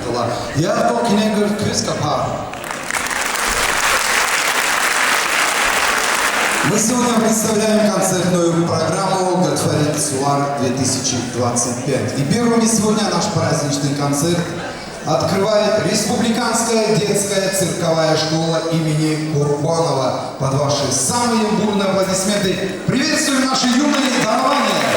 Музыкала. Я только не говорю Крискапа. Мы сегодня представляем концертную программу «Готфорит Суар 2025». И первыми сегодня наш праздничный концерт открывает Республиканская детская цирковая школа имени Курбанова. Под ваши самые бурные аплодисменты приветствуем наши юные дарования!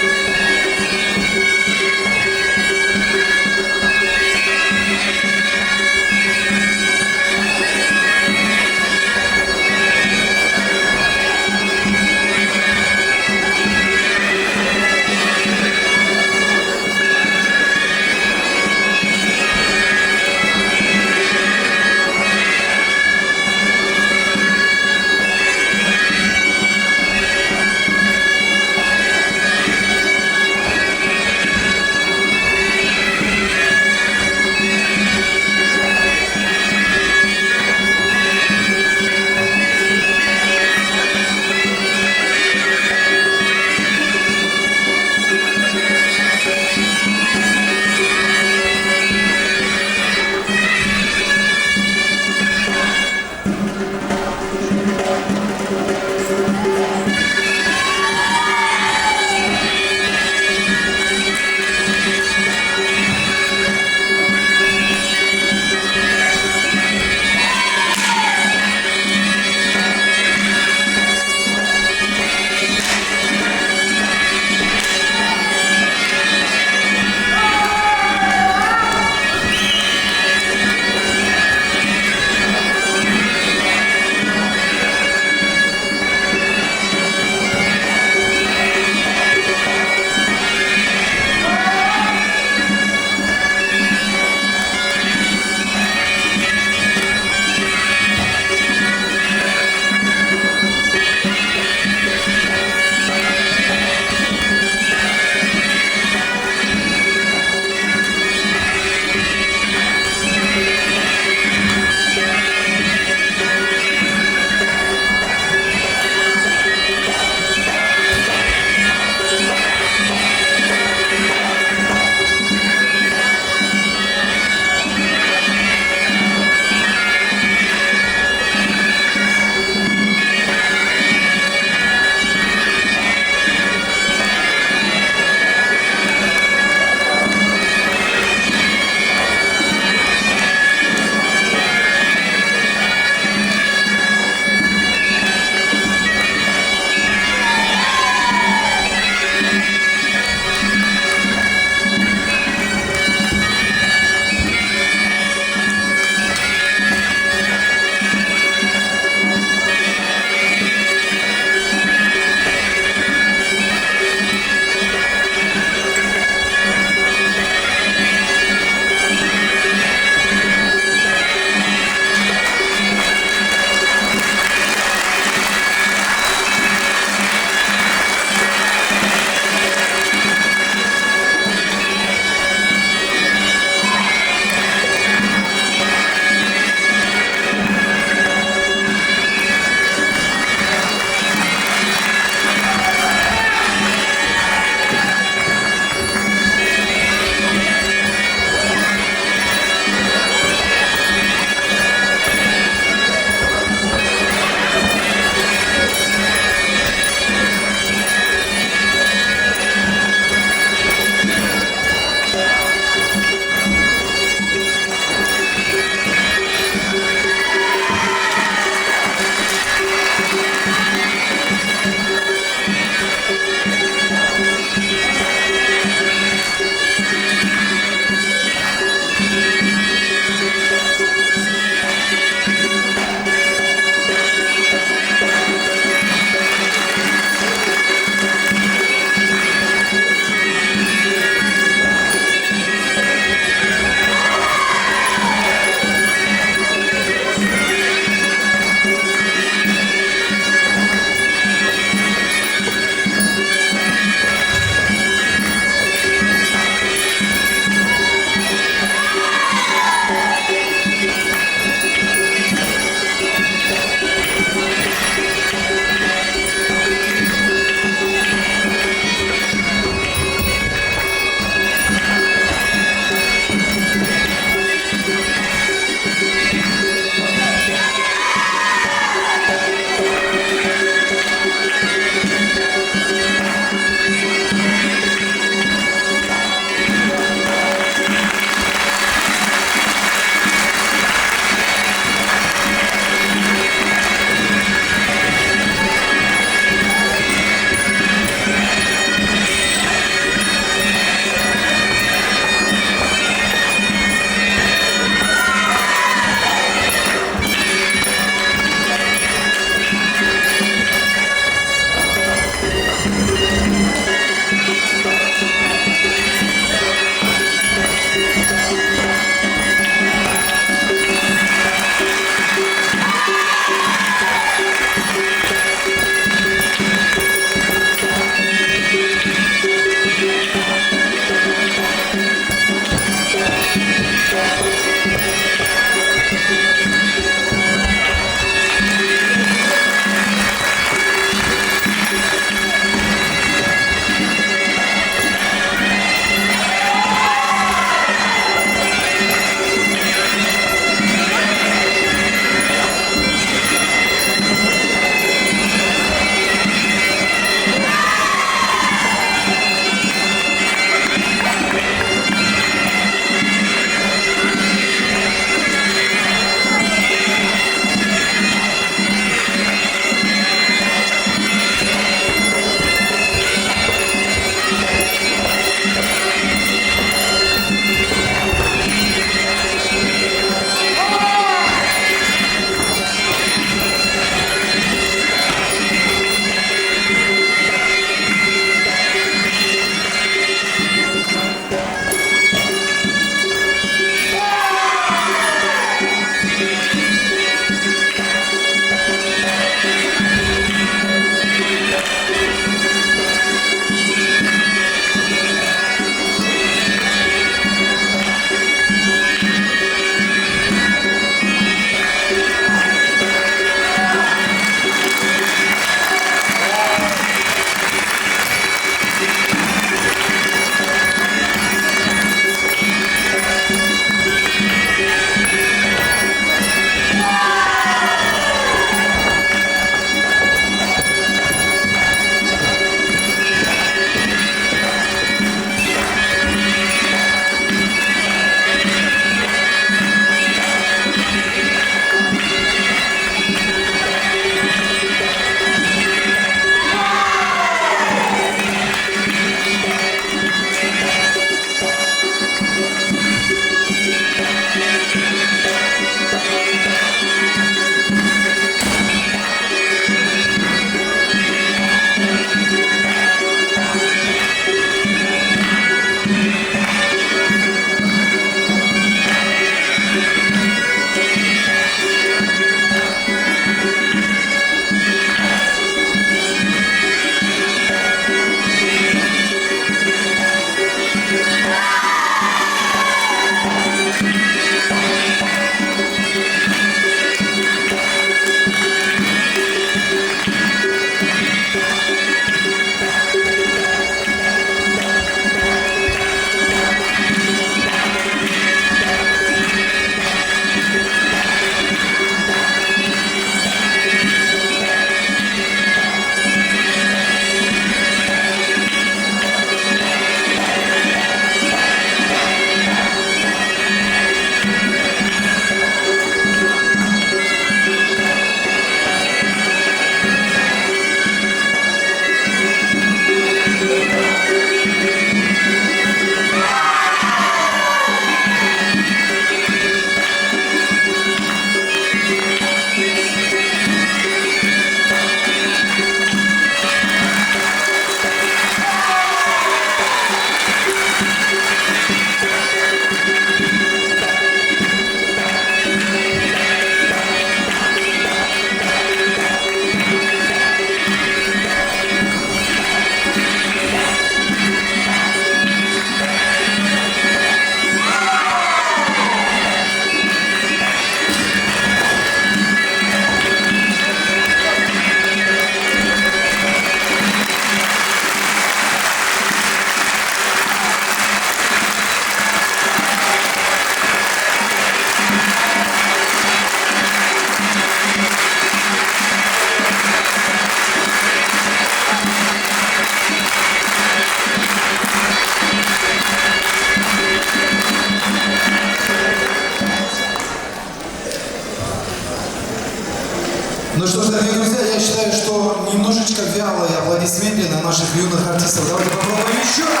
Ну что ж, дорогие друзья, я считаю, что немножечко вялые аплодисменты на наших юных артистов. Давайте попробуем еще раз.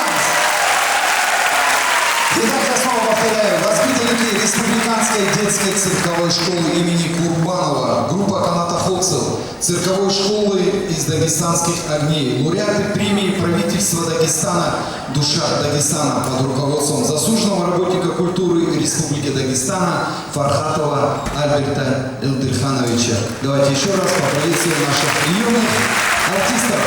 Итак, я снова повторяю. Воспитанники Республиканской детской цирковой школы имени Курбанова, группа канатоходцев цирковой школы из дагестанских огней, лауреаты премии правительства Дагестана «Душа Дагестана» под руководством заслуженного работника культуры Республики Дагестана Фархатова Альберта Элдырхановича. Давайте еще раз поприветствуем наших юных артистов.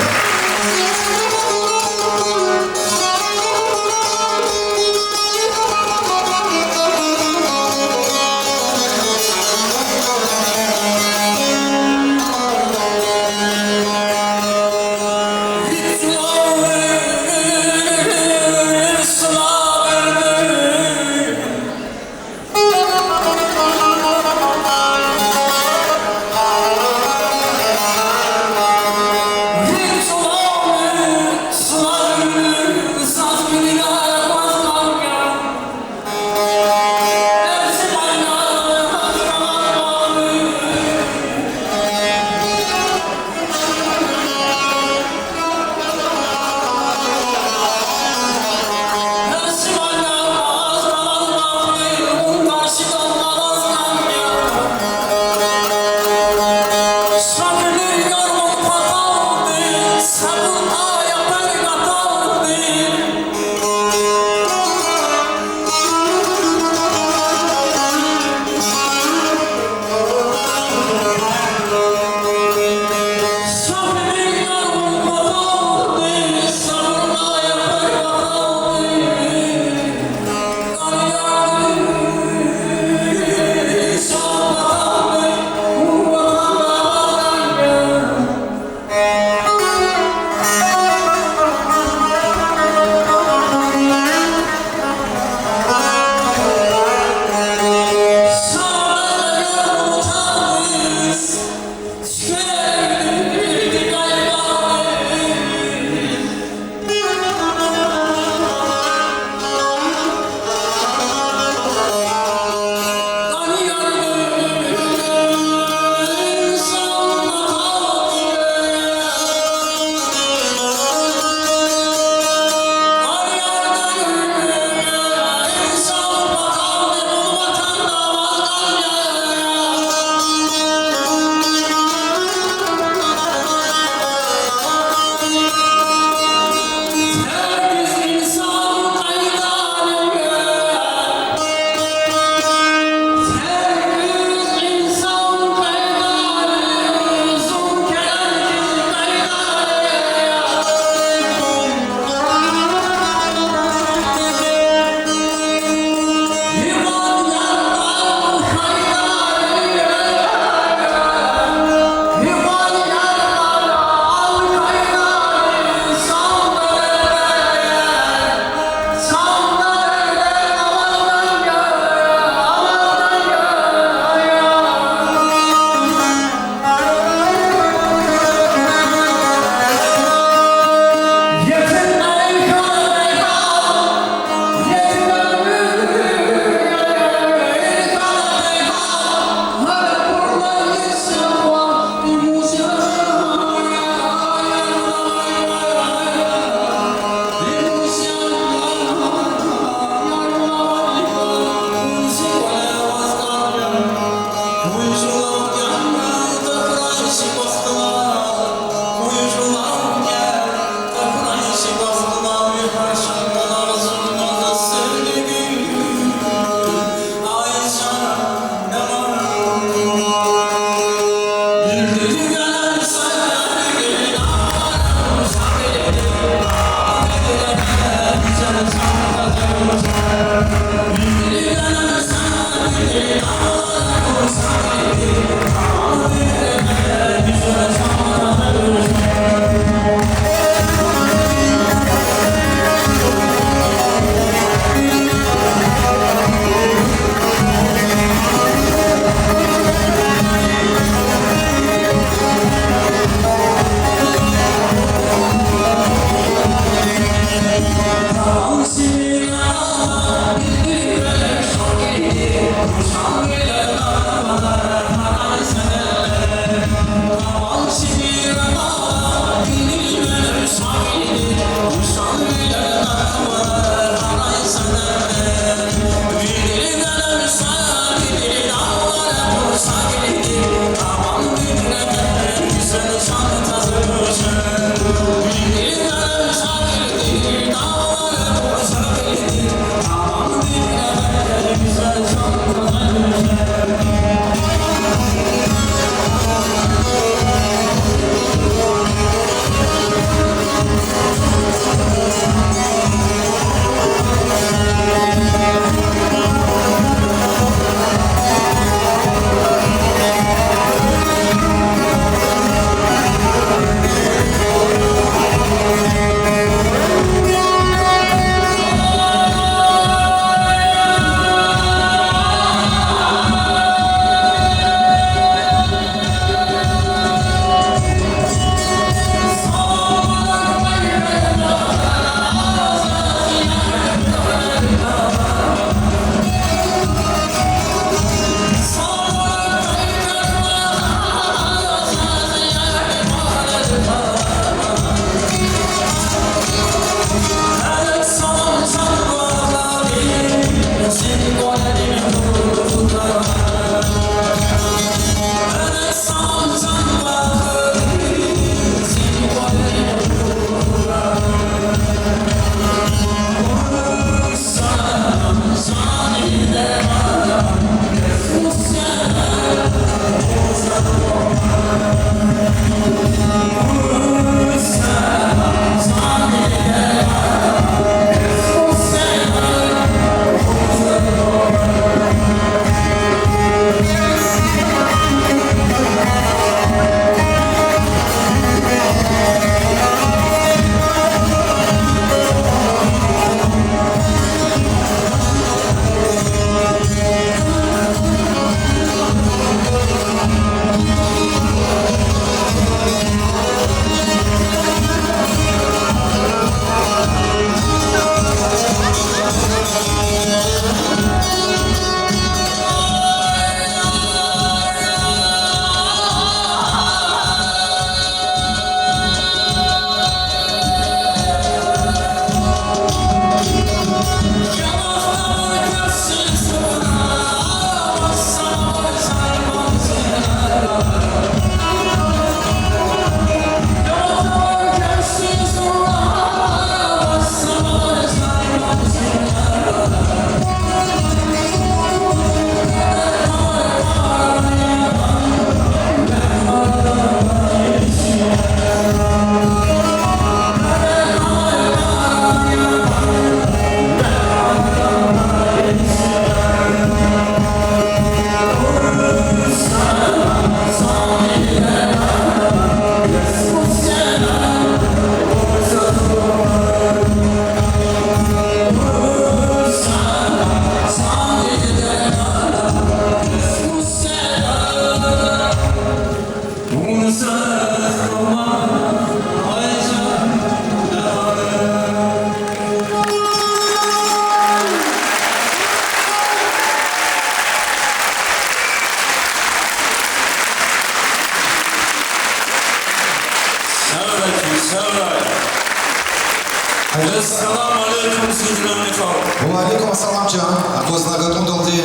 Assalamu alaikum, Sidran Nifal. Уалейкум ассалам, Джан. Акознагатун долде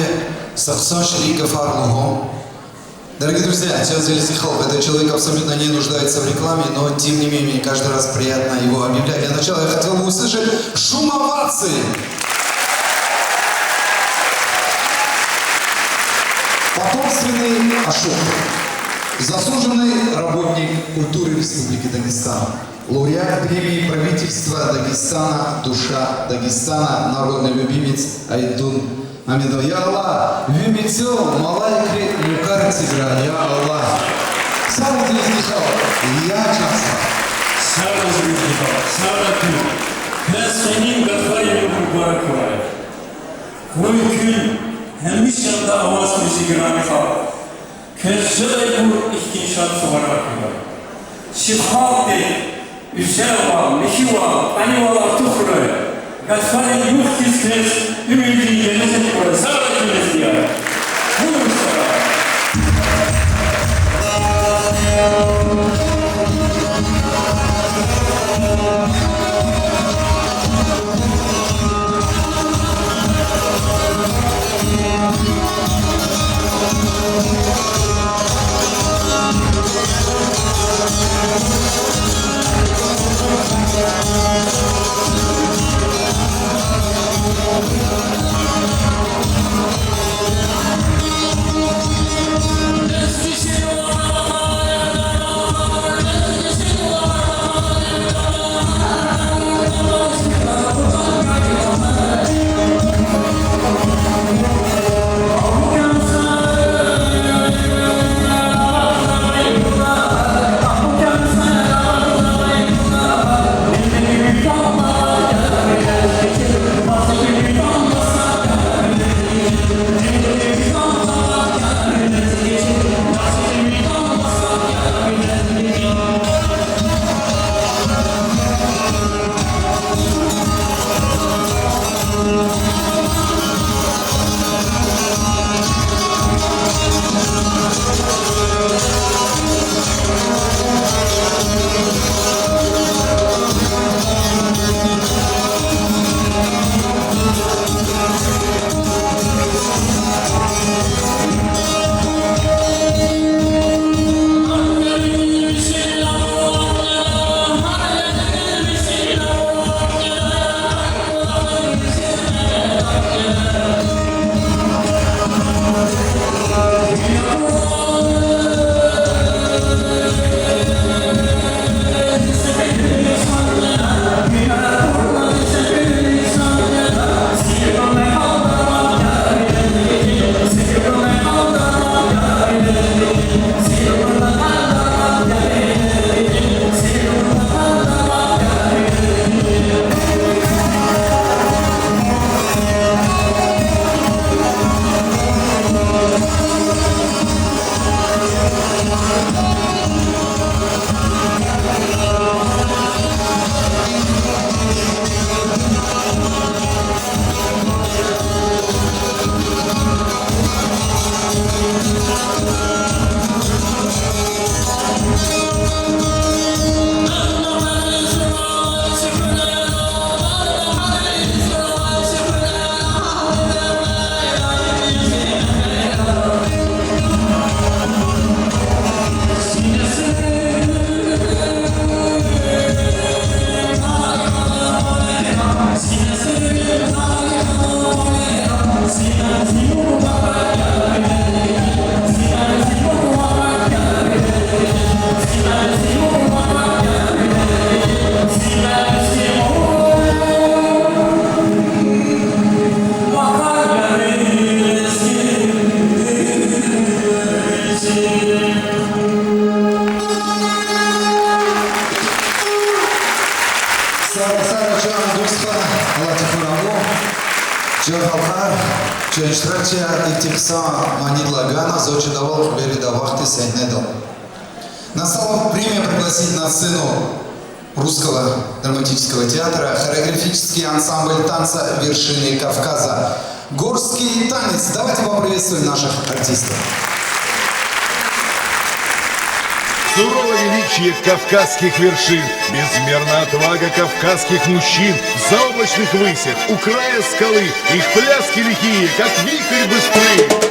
сахсан шарика фарлухом. Дорогие друзья, Чаз Елизихов, этот человек абсолютно не нуждается в рекламе, но тем не менее каждый раз приятно его объявлять. Для начала я хотел бы услышать шум оваций. Потомственный Ашот, заслуженный работник культуры Республики Дагестан, лауреат премии правительства Дагестана, душа Дагестана, народный любимец Айдун Амидов. Я Аллах, Вимител, Малайкри, Мукар Тигра, Я Аллах. Сам Елизихов, я часто. Сара Елизихов, Сара Кül. Mesleğin gafayı mübarek olarak. Mümkün hem bir şanda avaz müziği Nifal. Kızılay bu ihtinşat olarak var. Şifat Üsewa, Mehiwa, Aniwala Tukhraya. Gafayı muhtiz kez ümidi gelecek olarak Sara Kül diyor. Buyurun Sara. Настало время пригласить на сцену Русского драматического театра хореографический ансамбль танца «Вершины Кавказа». Горский танец. Давайте поприветствуем наших артистов. сурово величие кавказских вершин, безмерна отвага кавказских мужчин. В заоблачных высях, у края скалы, их пляски лихие, как вихрь быстрый.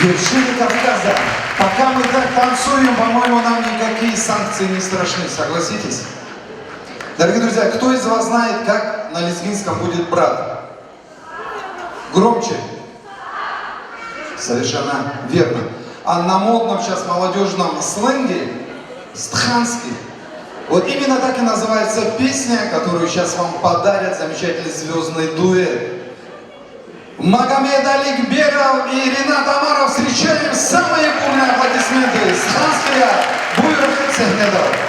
Вершины Кавказа. Пока мы так танцуем, по-моему, нам никакие санкции не страшны, согласитесь? Дорогие друзья, кто из вас знает, как на лезгинском будет брат? Громче. Совершенно верно. А на модном сейчас молодежном сленге стханский. Вот именно так и называется песня, которую сейчас вам подарят замечательный звездный дуэт. Магомед Аликберов и Ринат Амаров. Встречаем самые бурные аплодисменты. Стханская Буйрах Цехнедов.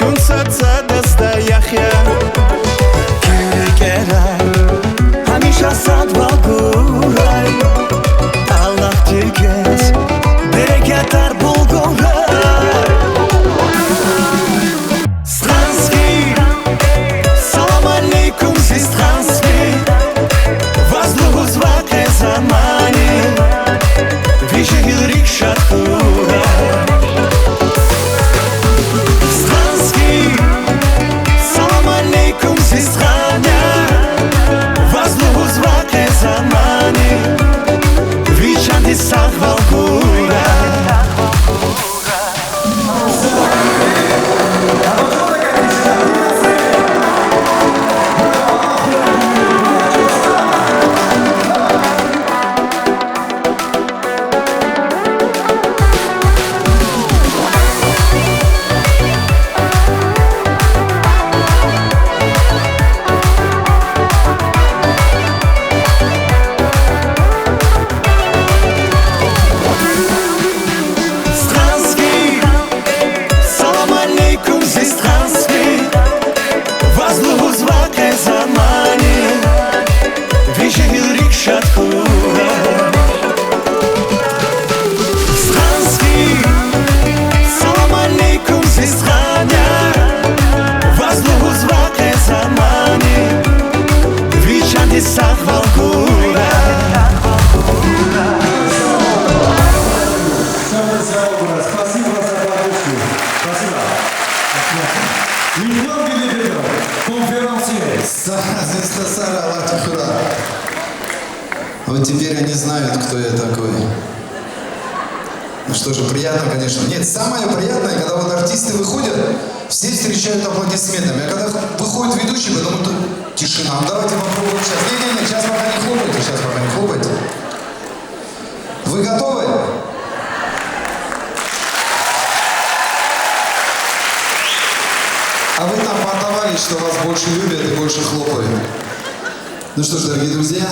თუნცა წადასდაიახია კერა ჰამიშა სადვაგურაი ალლაჰ ჯიგეს ბერეკატარ ბულგორა Вот теперь они знают, кто я такой. Ну что же, приятно, конечно. Нет, самое приятное, когда вот артисты выходят, все встречают аплодисментами. А когда выходит ведущий, потом тут тишина. Ну, давайте попробуем сейчас. Не-не-не, сейчас пока не хлопайте, сейчас пока не хлопайте. Вы готовы? А вы там понтовались, что вас больше любят и больше хлопают. Ну что ж, дорогие друзья,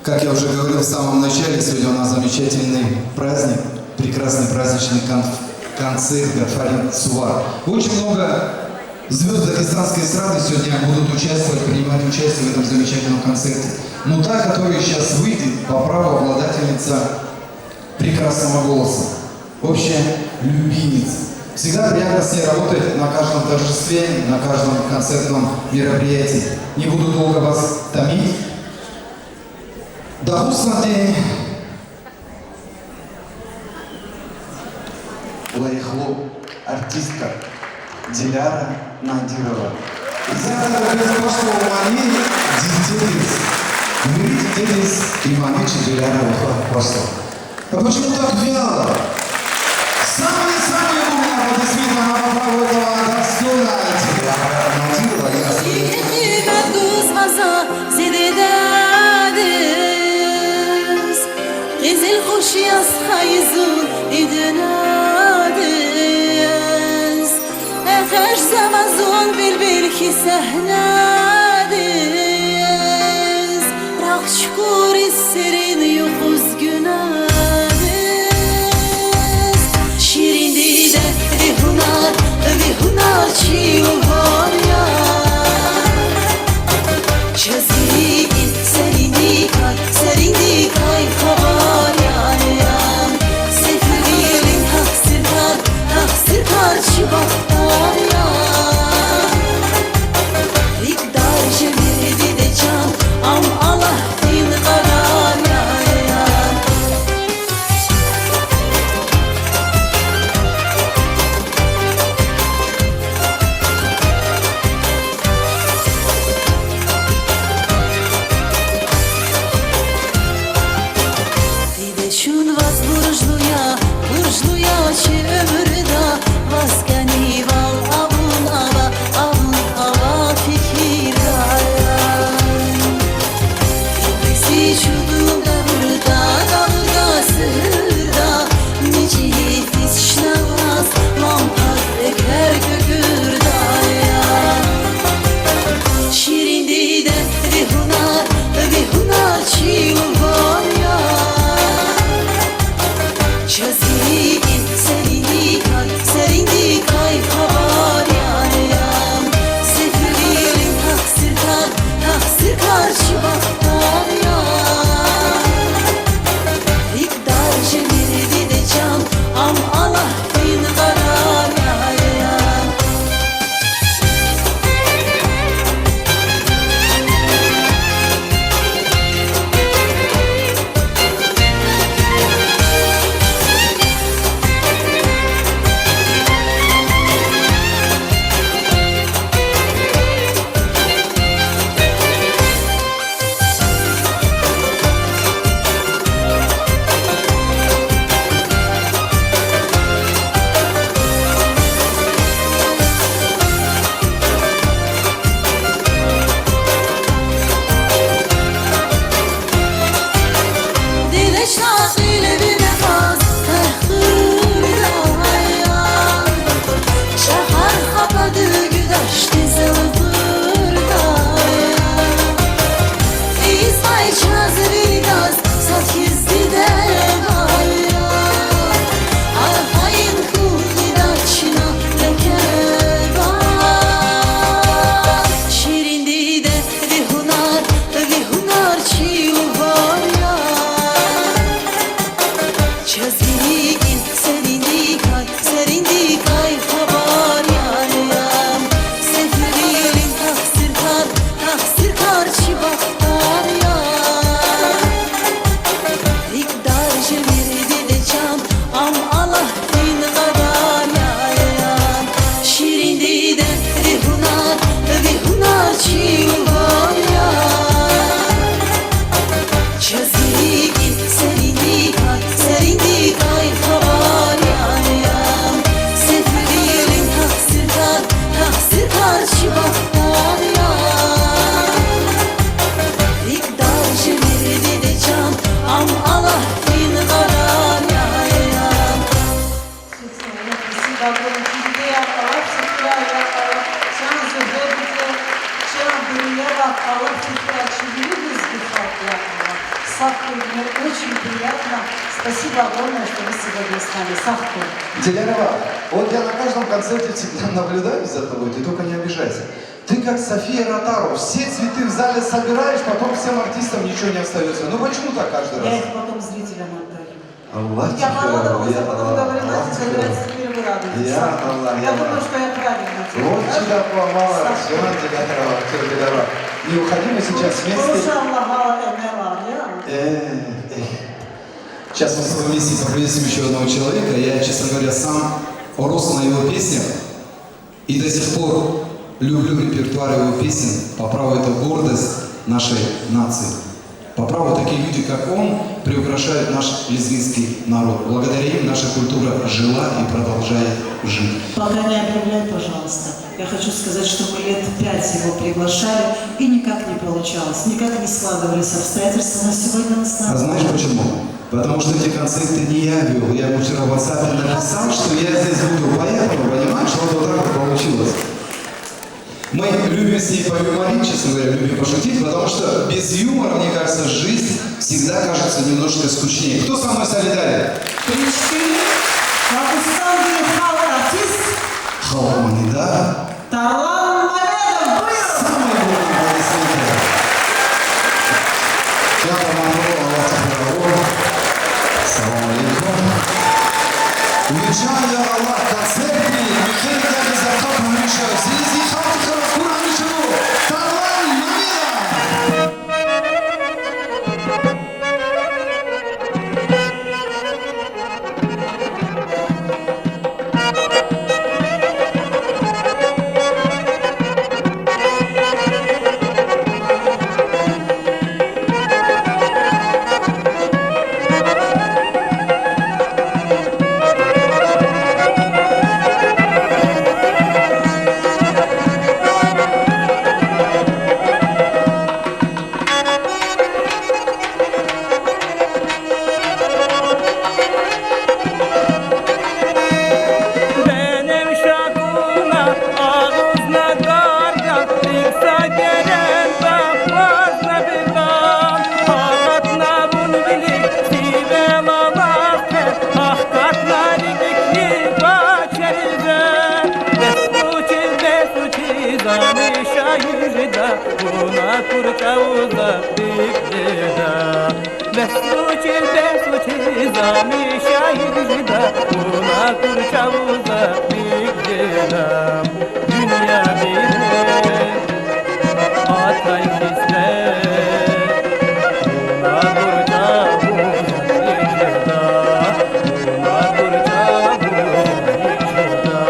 как я уже говорил в самом начале, сегодня у нас замечательный праздник, прекрасный праздничный концерт Гафарин Цувар. Очень много звезд дагестанской эстрады сегодня будут участвовать, принимать участие в этом замечательном концерте. Но та, которая сейчас выйдет, по праву обладательница прекрасного голоса, общая любимица. Всегда приятно с ней работать на каждом торжестве, на каждом концертном мероприятии. Не буду долго вас томить. Дагустан Лайхло, артистка Диляра Надирова. Зяда без пошла мани, дидерис. Вы дидерис и мани Диляра пошла. А почему так вяло? Самые у меня аплодисменты на поправу этого достойна Диляра Надирова. خوش از خیزون ایدنادز اخش زمزون بالبل کی سهنادز رخ شکور سرین یخوز گنادز شیرین دیده ویهونار چی و هاریا چزین سرین دیکای خبار Karşı bahar ya İkdar şeviri de can Am Allah dil karar ya Adı güdaş dize burada İzmay çazı gaz sat gizli de var ya Arpayın kuli daçına lekeba Şirindi de vihunar çiğ var ya Çazgin serindi kay kabar yarım Seferilin taksir kar çibaktar ya İkdar cevirdi de can am Allah din kadar yarım Şirindi de vihunar çiğ var ya Çazgin serindi kay kabar yarım Seferilin taksir kar çibaktar ya İkdar cevirdi de can am Allah din karar yarım Спасибо огромное. Тебе Allah şükürler ya Allah. Can zöhredike, can dünyaya Allah şükürler. Şimdi biz bir farklı yapmaya. Сахку, мне очень приятно. Спасибо огромное, что вы сегодня с нами. Сахку. Диляра, вот я на каждом концерте всегда наблюдаю за тобой, ты только не обижайся. Ты как София Ротару, все цветы в зале собираешь, потом всем артистам ничего не остается. Ну почему так каждый Я раз? их потом зрителям отдаю. Аллах Я молода, тебе, уже потом говорила, собирать теперь вы радуетесь. Я Аллах, Я думаю, что я правильно делаю. Вот да? сюда поломала, Сахку. все, Диляра. Не уходи мы сейчас вместе. Kuruşa Allah'a emel var ya. Сейчас мы с тобой вместе поприветствуем еще одного человека. Я, честно говоря, сам рос на его песнях и до сих пор люблю репертуар его песен. По праву это гордость нашей нации. По праву такие люди, как он, приукрашают наш лезгинский народ. Благодаря им наша культура жила и продолжает жить. Пока не объявляй, пожалуйста. Я хочу сказать, что мы лет 5 его приглашали, и никак не получалось, никак не складывались обстоятельства, но сегодня нас А знаешь почему? Потому что эти концерты не я вел. Я ему вчера в WhatsApp написал, что я здесь буду, поэтому, понимаешь, вот так вот получилось. Мы любим с ней поюморить, честно говоря, любим пошутить, потому что без юмора, мне кажется, жизнь всегда кажется немножко скучнее. Кто со мной солидарен? Пришли Дагестанский халк-артист Халкмани, да? Тарлан Мамедов. Самый главный аплодисменты. Я помогу, Салам алейкум. Вичая Аллах, концерты, Михаил Дагестан, Миша, Зизи, Халка, Кураничу, Тарлан Мамедов. Benim şakuna ağızna dargan Bilsa gelen bakmazna bildan Ağatna bun bilik sivel alafe Ahkatna libikli baçeride Besuçi zami şairida Buna kurçavuza biklida Besuçi zami şairida Buna kurçavuza biklida Dünya bile Atay kismet Buna kurçavuza biklida Buna kurçavuza biklida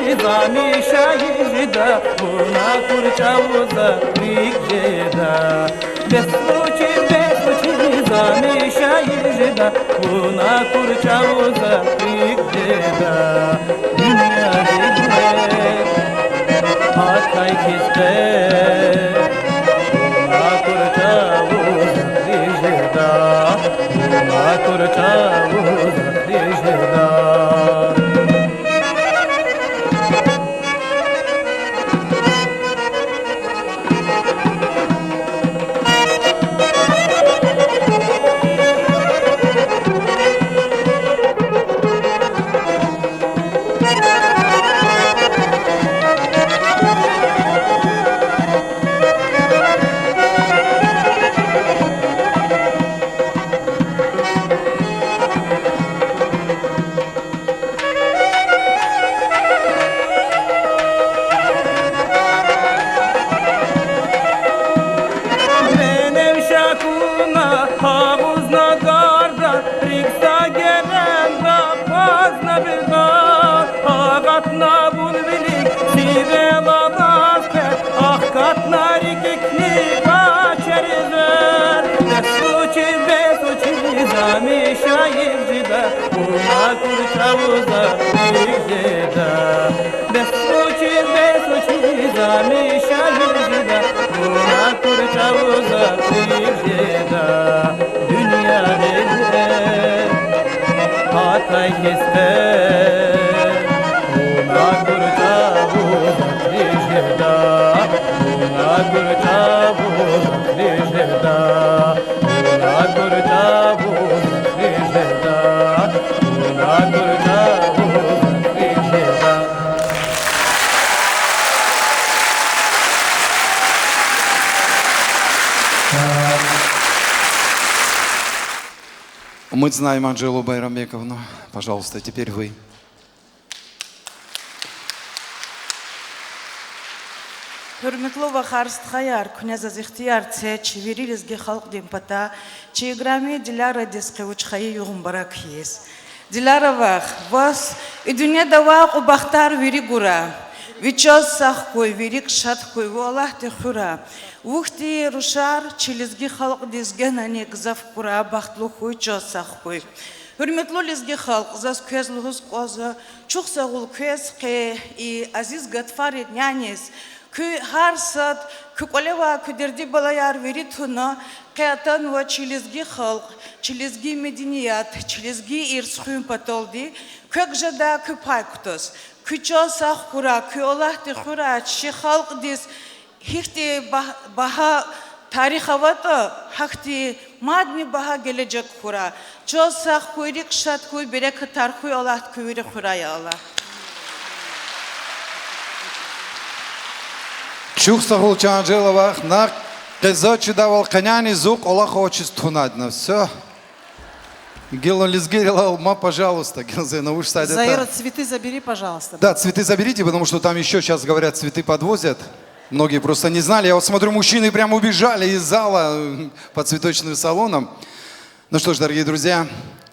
Nizami şairda buna kurçavuza rikjeda Besuçi nizami şairda buna kurçavuza rikjeda Dünya dile hatay kiste buna kurçavuza rikjeda Buna kurçavuza rikjeda Мы знаем Анжелу Байрамбековну. Пожалуйста, теперь вы. Hürmetli ve harstxayar, künezaz ihtiyar tse, çevirilizge halk dimpata, çegrami dilara diske uçxayı yoğun bırakıyız. Dilara vaq, vas, dünyada vaq u baxtar veri gura. Vichos sah koy, verik şat koy, ve Allah de xura. Vuxti ruşar, çelizge halk dizgenani gzaf kura, baxtlu koy, ços sah koy. Hürmetli lizge halk, zaz közlüğüz koza, çok sağol köz qe, aziz gatfaret nyanis, Kü har sat, kü koleva, kü derdi balayar verituna, kıyatan ve çilizgi halk, çilizgi medeniyat, çilizgi irsxuyun patoldi, kök jada kü paykutos, kü çosaq kura, kü olah de kura, çi halk diz, hikti baha tarih avata, hakti madni baha gelecek kura, çosaq kuyrik şat kuy, berekatar kuy olah kuyri kura ya Allah. Чухсахул Чанджелова, на кезочи давал коняни звук, Аллах хочет тунадно. Все. Гило лизгирила, ума, пожалуйста, Гилзе, на уж сайдета. Заира, цветы забери, пожалуйста. Да, цветы заберите, потому что там еще сейчас, говорят, цветы подвозят. Многие просто не знали. Я вот смотрю, мужчины прямо убежали из зала по цветочным салонам. Ну что ж, дорогие друзья,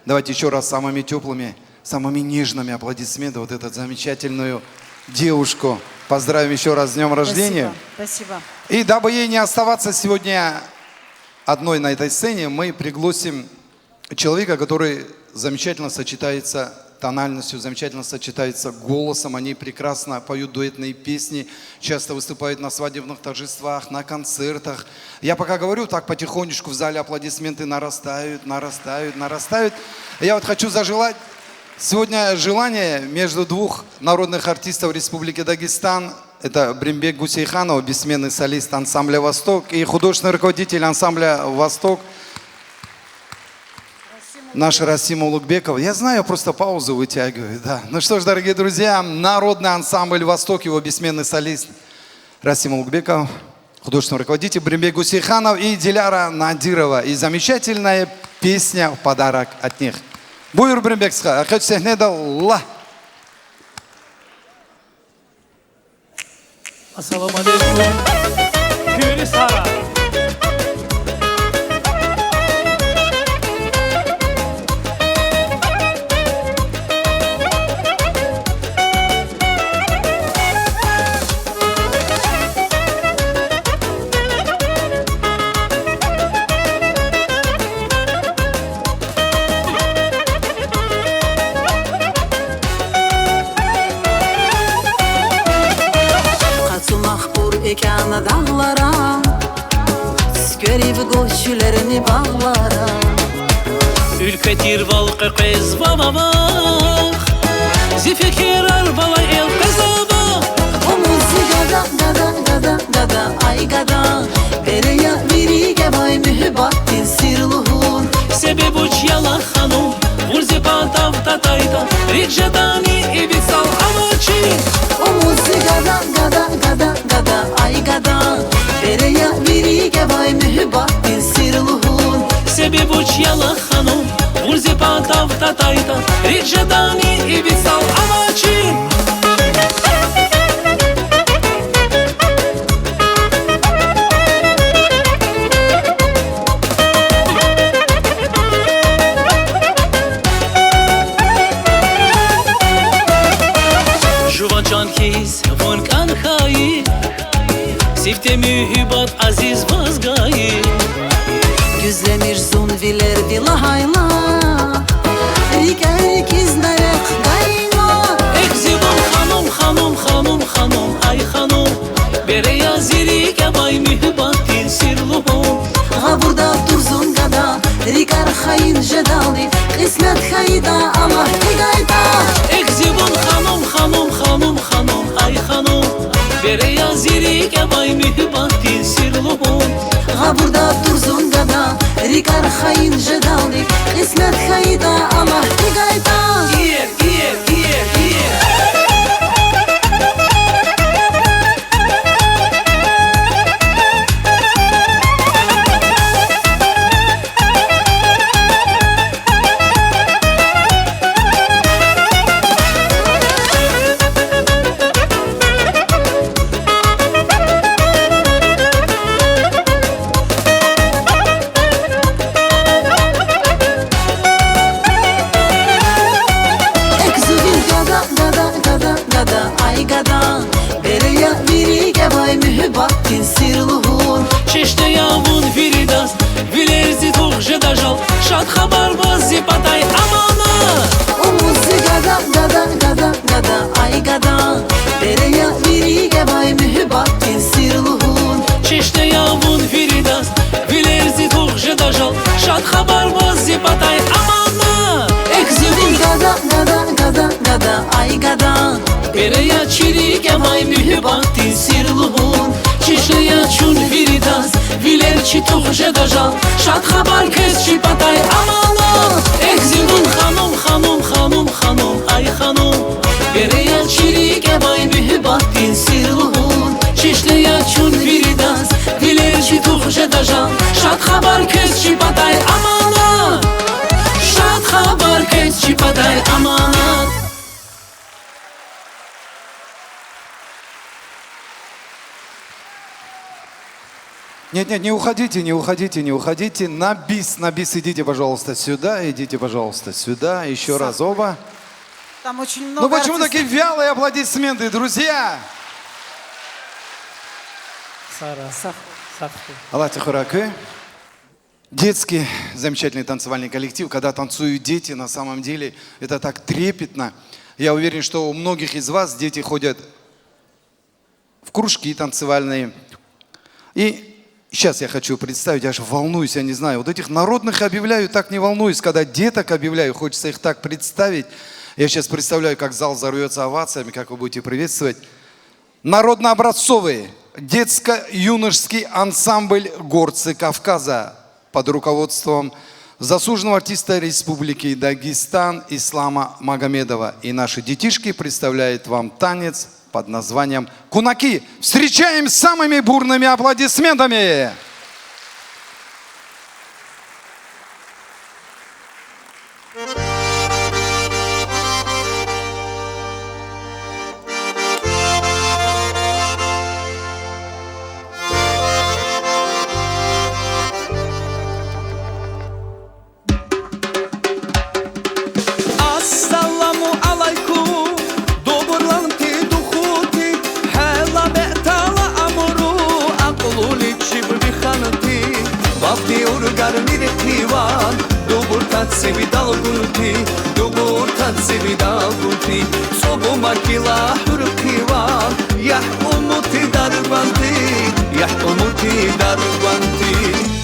давайте еще раз самыми теплыми, самыми нежными аплодисментами вот эту замечательную девушку поздравим еще раз с днем рождения. Спасибо. И дабы ей не оставаться сегодня одной на этой сцене, мы пригласим человека, который замечательно сочетается тональностью, замечательно сочетается голосом. Они прекрасно поют дуэтные песни, часто выступают на свадебных торжествах, на концертах. Я пока говорю, так потихонечку в зале аплодисменты нарастают, нарастают, нарастают. Я вот хочу зажелать сегодня желание между двух народных артистов Республики Дагестан. Это Бримбек Гусейханов, бессменный солист ансамбля «Восток», и художественный руководитель ансамбля «Восток» наш Расим Улугбеков. Я знаю, просто паузу вытягиваю. Да. Ну что ж, дорогие друзья, народный ансамбль «Восток», его бессменный солист Расим Улугбеков, художественный руководитель Бримбек Гусейханов и Диляра Надирова. И замечательная песня в подарок от них. Буйр Бримбексха, ахет сехнедалла. Assalamu alaikum. Gülü sara. Görev koşularını bağlara Ülketir valqı qız bababaq Zifekir arbala el qızaba O muzigada gada gada gada ay gada Bereya virige vay mühibbatin sirluhun Sebep uç yala hanım Vurzi patav tatayda Rikjadani ibisal amaçı O muzigada gada gada gada ay gada Bereya virige vay mühibbatin sirluhun Sebep uç yala hanım Vurzi patav tatayda Rikjadani ibisal amaçı Juvacan keyiz Vonkan hayi Sifte mühibbat aziz vazgayi Güzlemir zunviler vilahayla Riker kiznerek gayla Ekzibon hanım hanım hanım hanım ay hanım Bereya zirike bay mühibbatin sirluhum Ha burada turzun gada Riker hayin jedali Kısmet hayda Allah tigayda Ekzibon hanım hanım hanım hanım ay hanım Bereya zirike bay mühibbatin sirluhum Ha burada turzun gada Riker hayin jedali Kısmet hayda Allah tigayda Yer yer yer yer Ekzuvin gada gada gada gada ay gada Bereya virige vay mühibbatin sirluhun Çeşte yavun viridas Vilerzi tuğje dajal Şad habar bazi patay amana O muzigada gada gada gada ay gada Bereya virige vay mühibbatin sirluhun Çeşte yavun viridas Vilerzi tuğje dajal Şad habar bazi patay amana Ekzuvin gada gada gada gada ay gada Bereya çirike may mühibbatin sirluhun Çeşte yaçun viridas Vilerçi tuğje dajal Şad habar kesçi patay amana Ekzibun hanım hanım hanım hanım ay hanım Bereya çirike may mühibbatin sirluhun Çeşte yaçun viridas Vilerçi tuğje dajal Şad habar kesçi patay amana Şad habar kesçi patay amana Нет, не уходите, не уходите, не уходите. На бис, идите, пожалуйста, сюда. Еще раз оба. Там очень много Ну почему артистов. такие вялые аплодисменты, друзья? Sara. Аллахи хуракы. Детский замечательный танцевальный коллектив. Когда танцуют дети, на самом деле это так трепетно. Я уверен, что у многих из вас дети ходят в кружки танцевальные. И сейчас я хочу представить, я аж волнуюсь, я не знаю. Вот этих народных объявляю, так не волнуюсь. Когда деток объявляю, хочется их так представить. Я сейчас представляю, как зал взорвется овациями, как вы будете приветствовать. Народно-образцовый детско-юношеский ансамбль «Горцы Кавказа» под руководством заслуженного артиста Республики Дагестан Ислама Магомедова. И наши детишки представляют вам танец под названием «Кунаки». Встречаем с самыми бурными аплодисментами! Assalamu alaikum Добрланти духути Хела бетала амуру Акулули чибби ханати Вафти ургар миртиван Добуртат севидал гунти Добуртат севидал гунти Собу макила хуртиван Яхумути дарбанти Яхумути дарбанти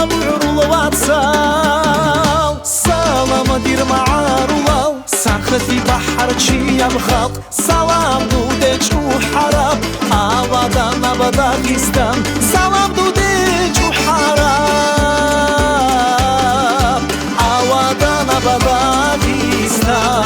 salab urulvatsal Salam dir ma'arulal Sakhti bahar chiyam khalq Salam dude chu harab Avadan abadakistan Salam dude chu harab Avadan abadakistan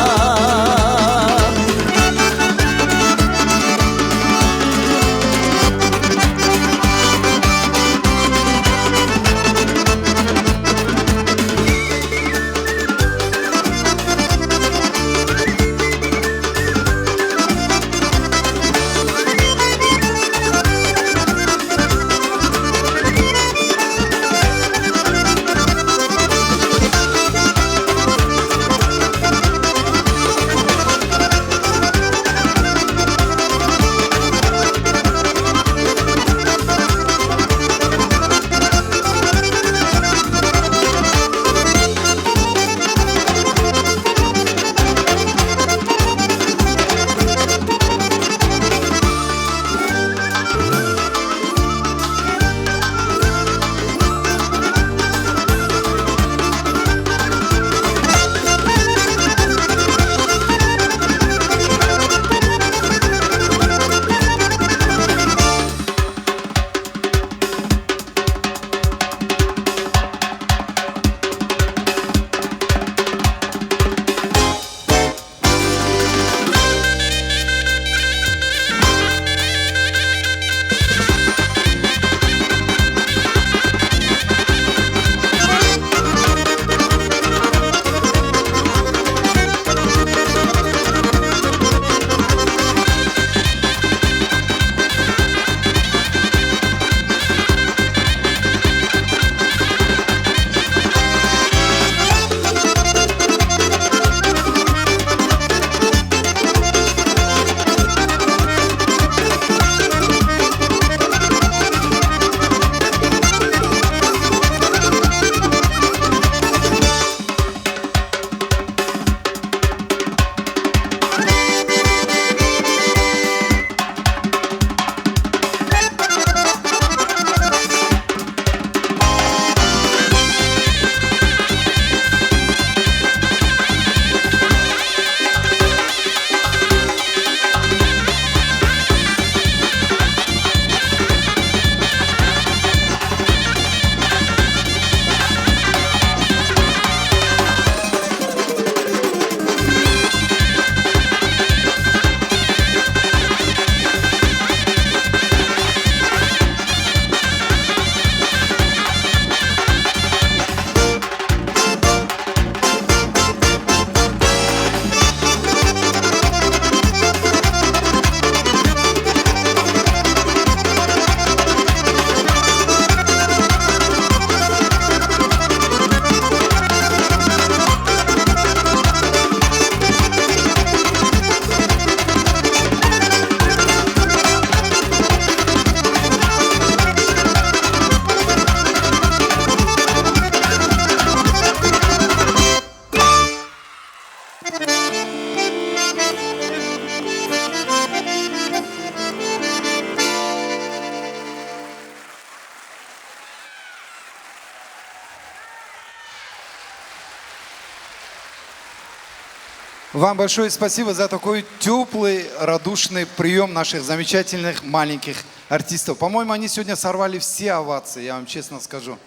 Вам большое спасибо за такой теплый, радушный прием наших замечательных маленьких артистов. По-моему, они сегодня сорвали все овации, я вам честно скажу.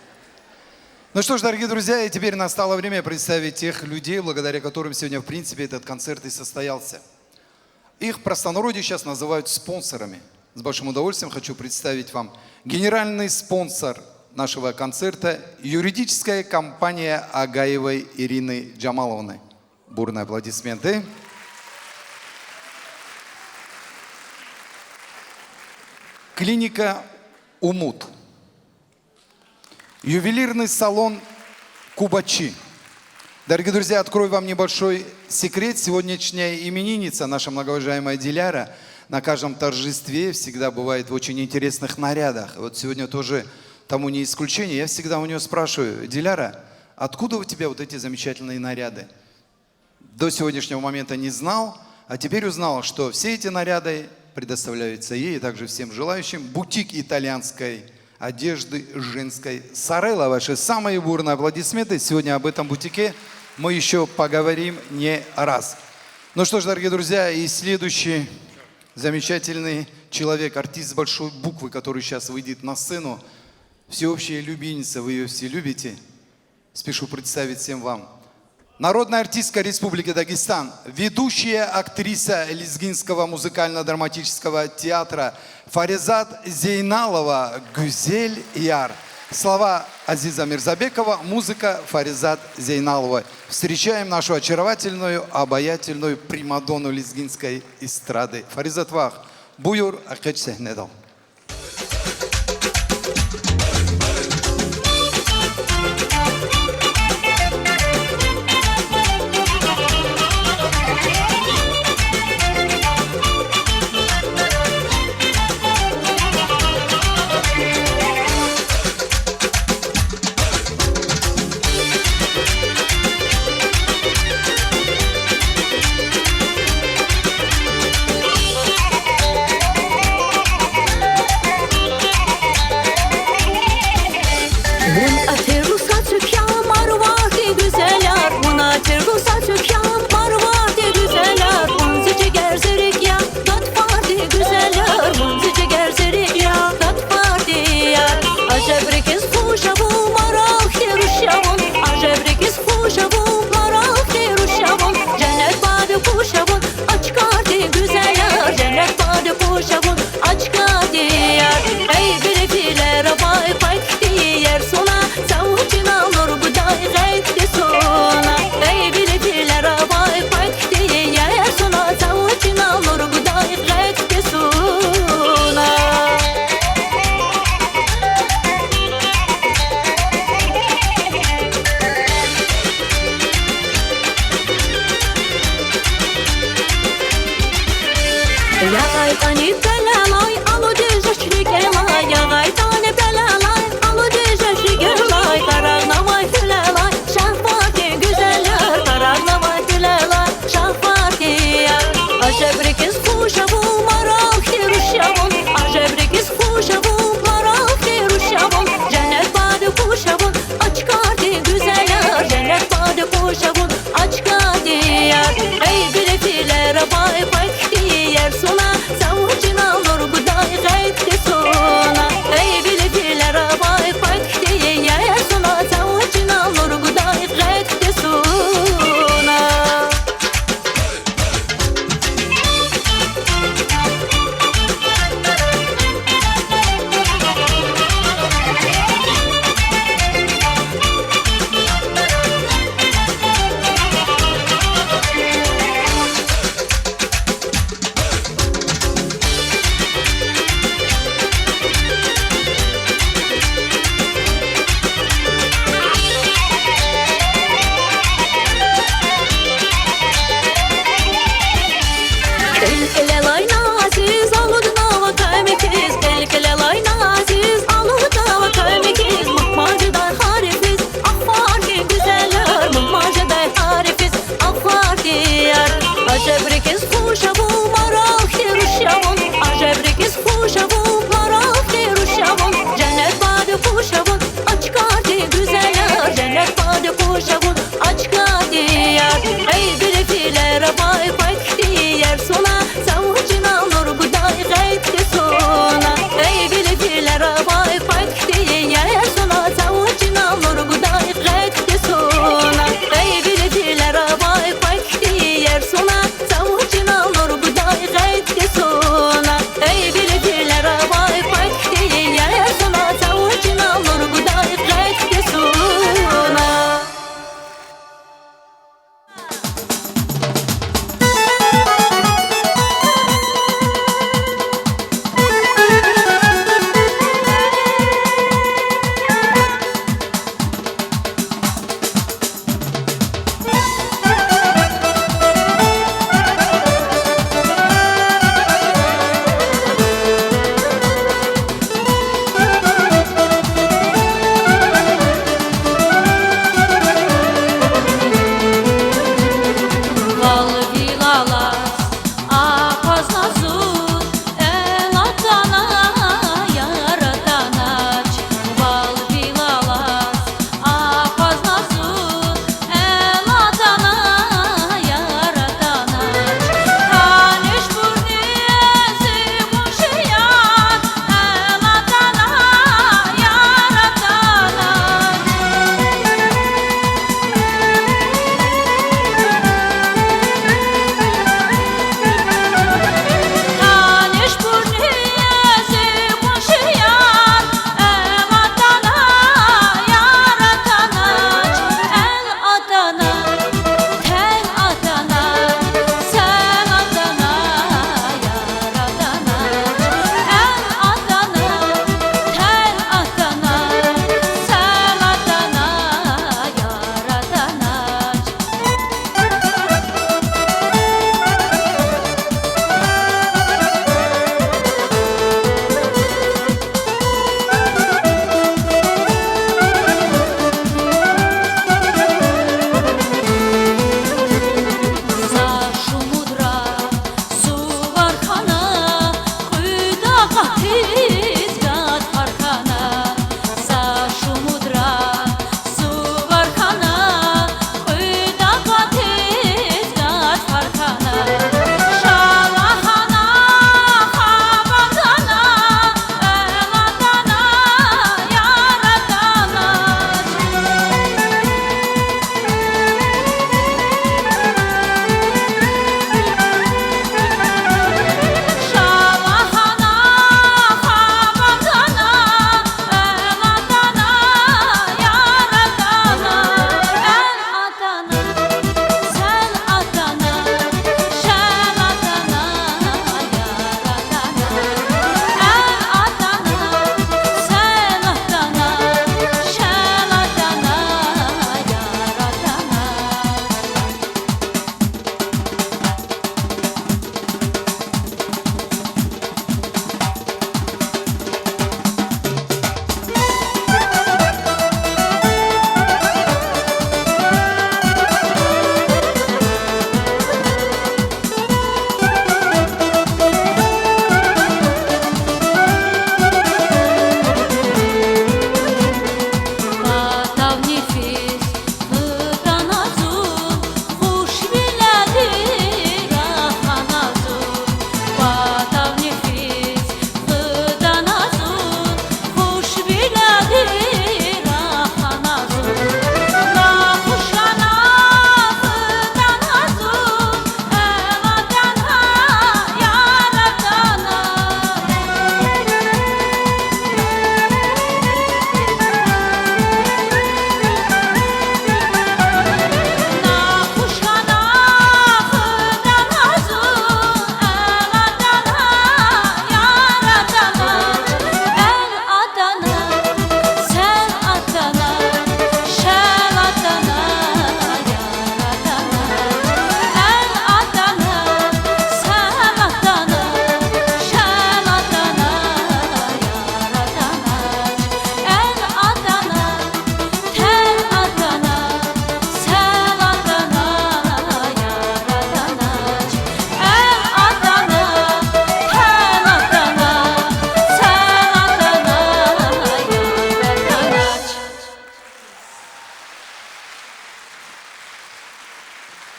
Ну что ж, дорогие друзья, и теперь настало время представить тех людей, благодаря которым сегодня, в принципе, этот концерт и состоялся. Их в простонародье сейчас называют спонсорами. С большим удовольствием хочу представить вам генеральный спонсор нашего концерта – юридическая компания Агаевой Ирины Джамаловны. Бурные аплодисменты. Клиника «Умут». Ювелирный салон «Кубачи». Дорогие друзья, открою вам небольшой секрет. Сегодняшняя именинница, наша многоуважаемая Диляра, на каждом торжестве всегда бывает в очень интересных нарядах. Вот сегодня тоже тому не исключение. Я всегда у нее спрашиваю: Диляра, откуда у тебя вот эти замечательные наряды? До сегодняшнего момента не знал, а теперь узнал, что все эти наряды предоставляются ей и также всем желающим. Бутик итальянской одежды женской Сарела. Ваши самые бурные аплодисменты. Сегодня об этом бутике мы еще поговорим не раз. Ну что ж, дорогие друзья, и следующий замечательный человек, артист с большой буквы, который сейчас выйдет на сцену. Всеобщая любимица, вы ее все любите. Спешу представить всем вам. Народная артистка Республики Дагестан, ведущая актриса Лезгинского музыкально-драматического театра Фаризат Зейналова «Гюзель Яр». Слова Азиза Мирзабекова, музыка Фаризат Зейналова. Встречаем нашу очаровательную, обаятельную примадонну лезгинской эстрады. Фаризат Вах, буйур акеч сехнедал.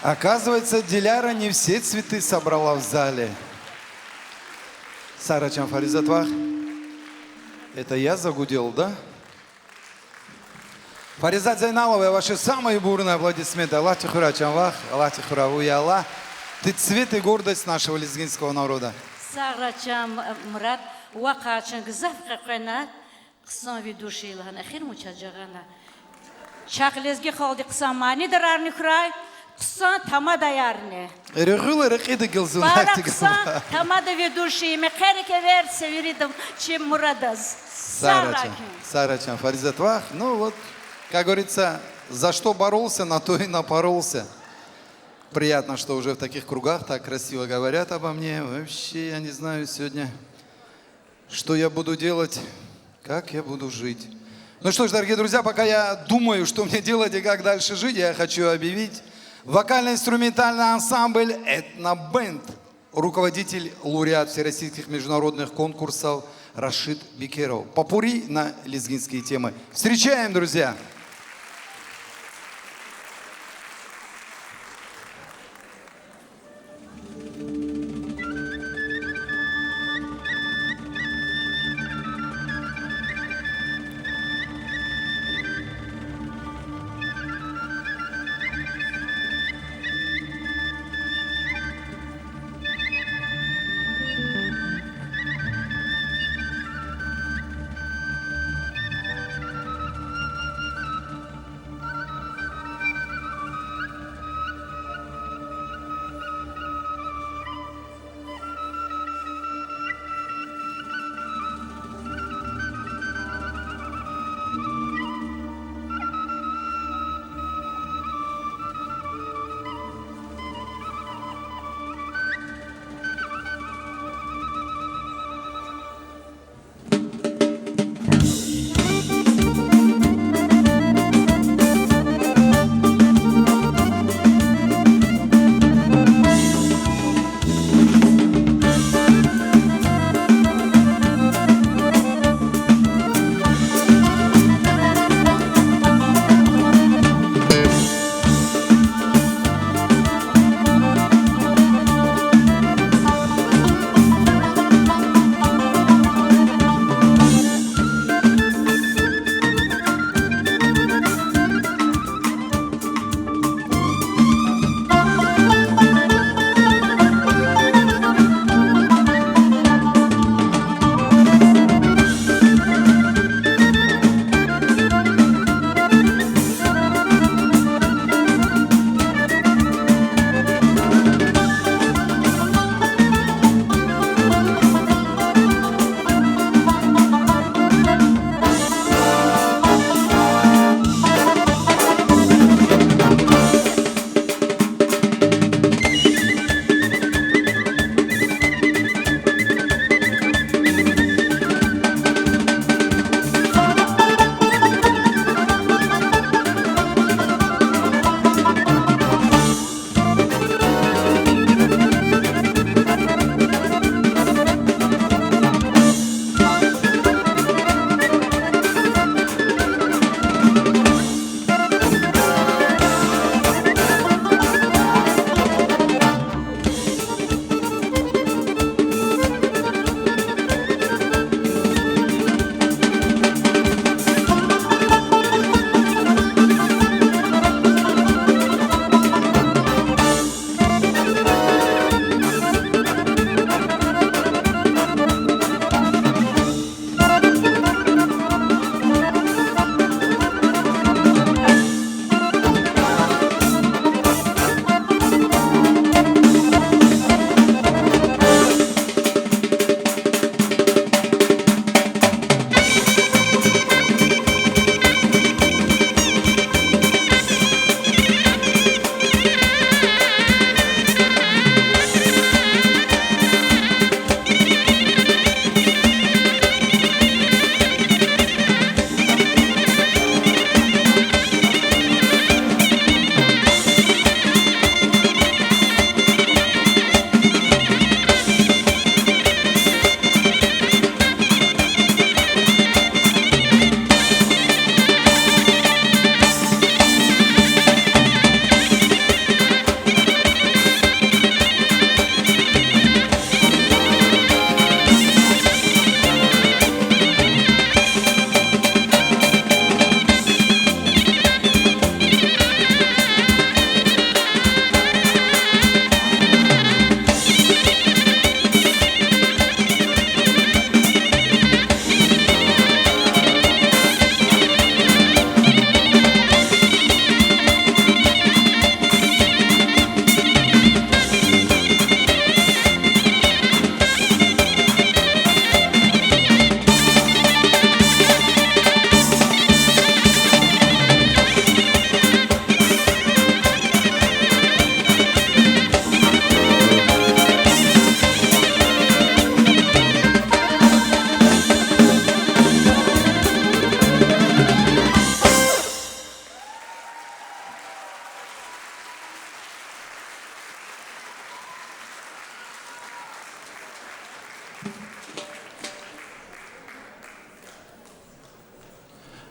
Оказывается, Диляра не все цветы собрала в зале. Сарачан Фаризатвах. Это я загудел, да? Фаризат Зайналова, ваши самые бурные аплодисменты. Аллах Тихура Чанвах, Аллах Тихура Уя. Ты цвет и гордость нашего лезгинского народа. Сарачан Мурат, Уакачан Гзавка Кайнат, Ксан Видушилана, Хирмучаджагана. Чаклезги Халди Ксамани Дарарни Край, Ксан Тамада Ярне. Рехула рехида гилзуна. Ксан Тамада Видуши, Мехерике Версе Виридом, чем Мурадаз. Сарачан Фаризатвах. Ну вот, как говорится, за что боролся, на то и напоролся. Приятно, что уже в таких кругах так красиво говорят обо мне. Вообще, я не знаю сегодня, что я буду делать, как я буду жить. Ну что ж, дорогие друзья, пока я думаю, что мне делать и как дальше жить, я хочу объявить вокально-инструментальный ансамбль «Этнобенд». Руководитель, лауреат всероссийских международных конкурсов Рашид Бекеров. Попурри на лезгинские темы. Встречаем, друзья!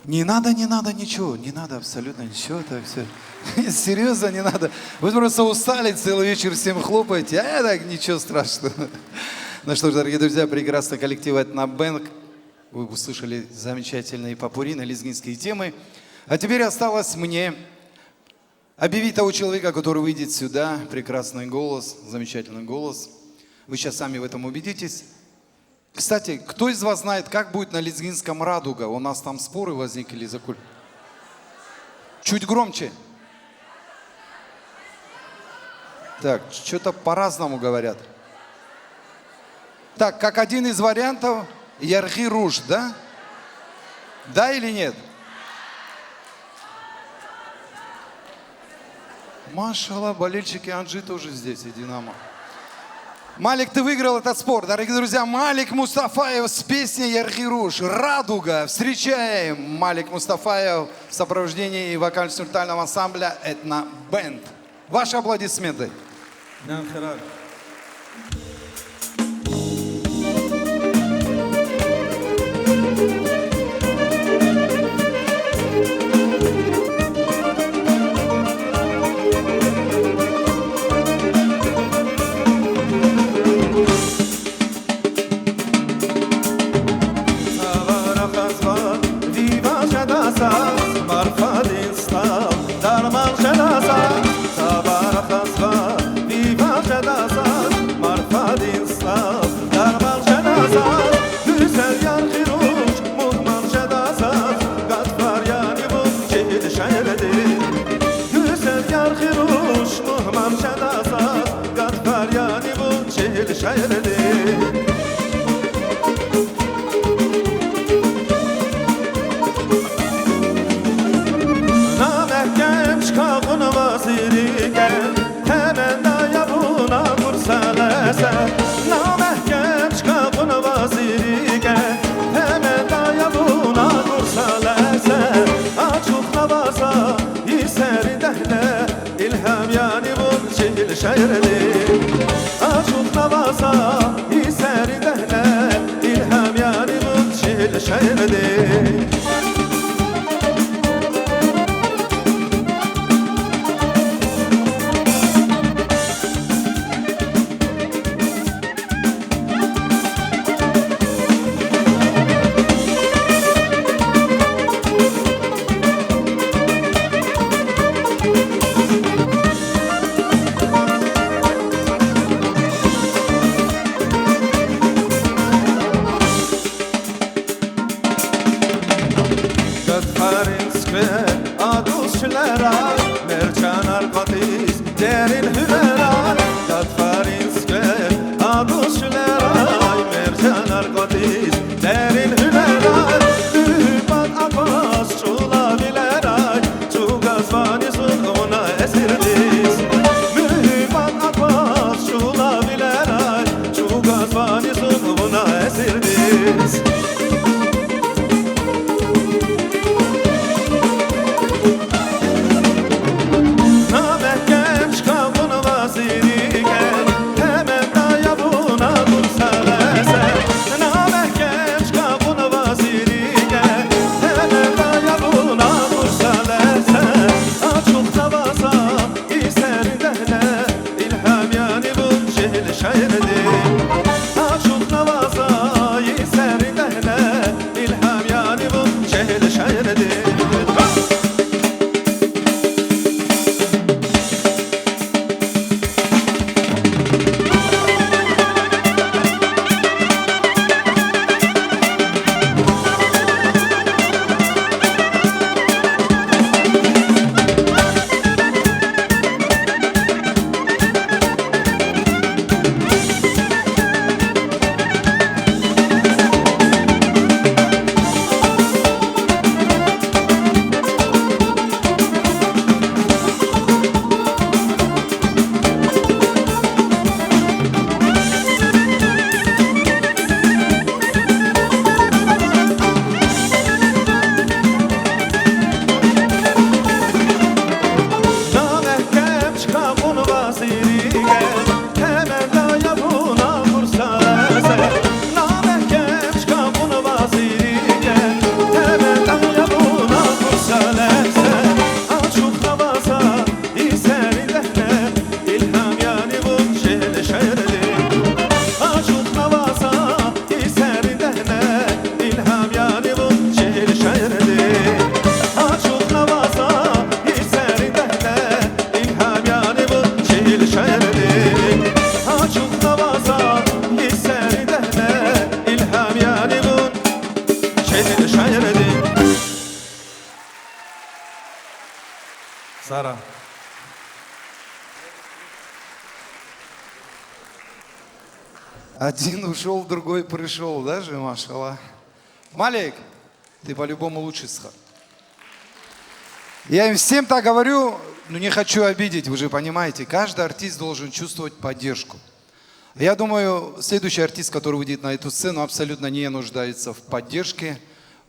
Не надо ничего, не надо абсолютно ничего, так все. Серьезно, не надо. Вы просто устали, целый вечер всем хлопаете, а так ничего страшного. Ну что ж, дорогие друзья, прекрасный коллектив «Этнобэнк». Вы услышали замечательные попурри на лезгинские темы. А теперь осталось мне объявить того человека, который выйдет сюда. Прекрасный голос, замечательный голос. Вы сейчас сами в этом убедитесь. Кстати, кто из вас знает, как будет на лезгинском «Радуга»? У нас там споры возникли за куль. Чуть громче. Так, что-то по-разному говорят. Так, как один из вариантов, Ярхи Руж, да? Да или нет? Машалла, болельщики Анжи тоже здесь, и Динамо. Малик, ты выиграл этот спор. Дорогие друзья, Малик Мустафаев с песней Ярхи Руж «Радуга». Встречаем Малик Мустафаев в сопровождении вокально-инструментального ансамбля «Этнобэнд». Ваши аплодисменты. Sara. Один ушел, другой пришел, даже, машалла. Малик, ты по-любому лучший сход. Я им всем так говорю, но не хочу обидеть, вы же понимаете. Каждый артист должен чувствовать поддержку. Я думаю, следующий артист, который выйдет на эту сцену, абсолютно не нуждается в поддержке.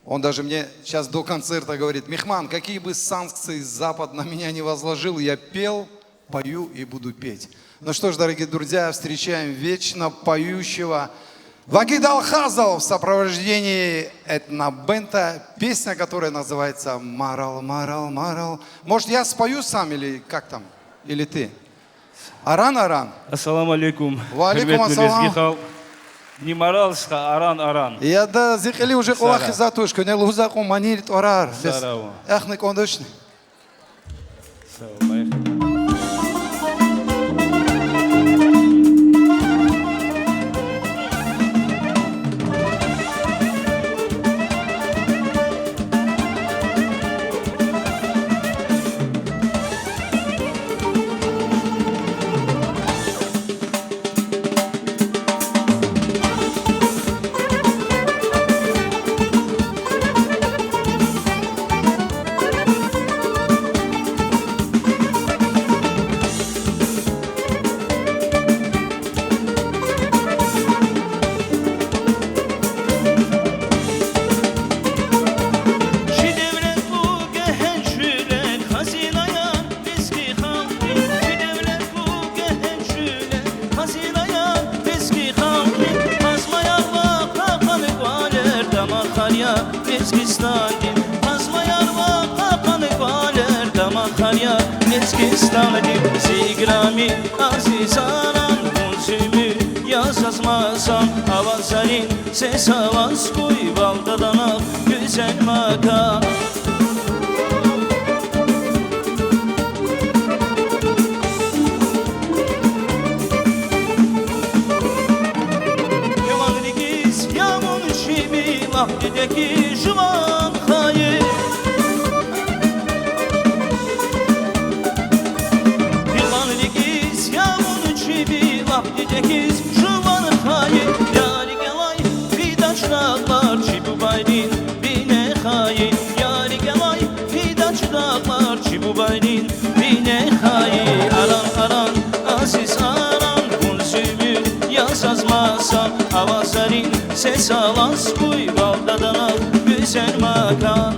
Он даже мне сейчас до концерта говорит: Мехман, какие бы санкции Запад на меня не возложил, я пел, пою и буду петь. Ну что ж, дорогие друзья, встречаем вечно поющего Вагид Алхазов в сопровождении этнобента, песня, которая называется «Марал, Марал, Марал». Может, я спою сам или как там? Или ты? Аран, Аран. Ассаламу алейкум. Ва алейкум ассалам. Не моралска, аран, аран. Я да зихали уже кулахи затушку, не лузаку манирит орар. Сарава. Эхны кондочный. Zigrami azizanan Bunzümü yazazmasam Avazarin ses avaz koy Valdadan güzel makam Yamanlı giz yamun şibi Vahdideki juvan hayır Dekiz juvanı hayır Yari gelay fidaçdağlar Çibu baydin bine hayır Yari gelay fidaçdağlar Çibu baydin bine hayır Aran aran aziz aran Bunzümü yazazmasam Avazarin ses avaz Kuy valdadan güzel makam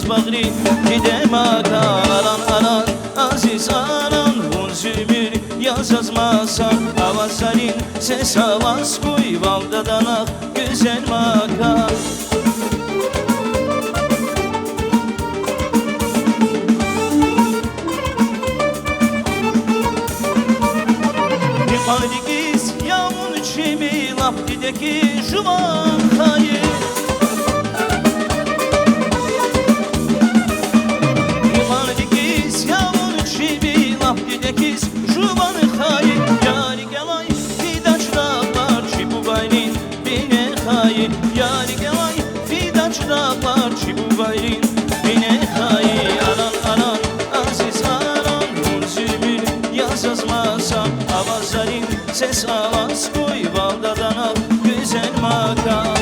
Bağri gidem aran aran aziz aran Bunzümür yazazmasam Avazarin ses avaz Kuy valdadan güzel makam Yıkanlı giz yamun çimi Laptideki juvan hayır Dekiz juvanı hayır Yari gelay fidaçdağlar Çibu baydin bine hayır Yari gelay fidaçdağlar Çibu baydin bine hayır Aran aran aziz aran Bunzümür yazazmasam Avazarin ses avaz Koy valdadan güzel makam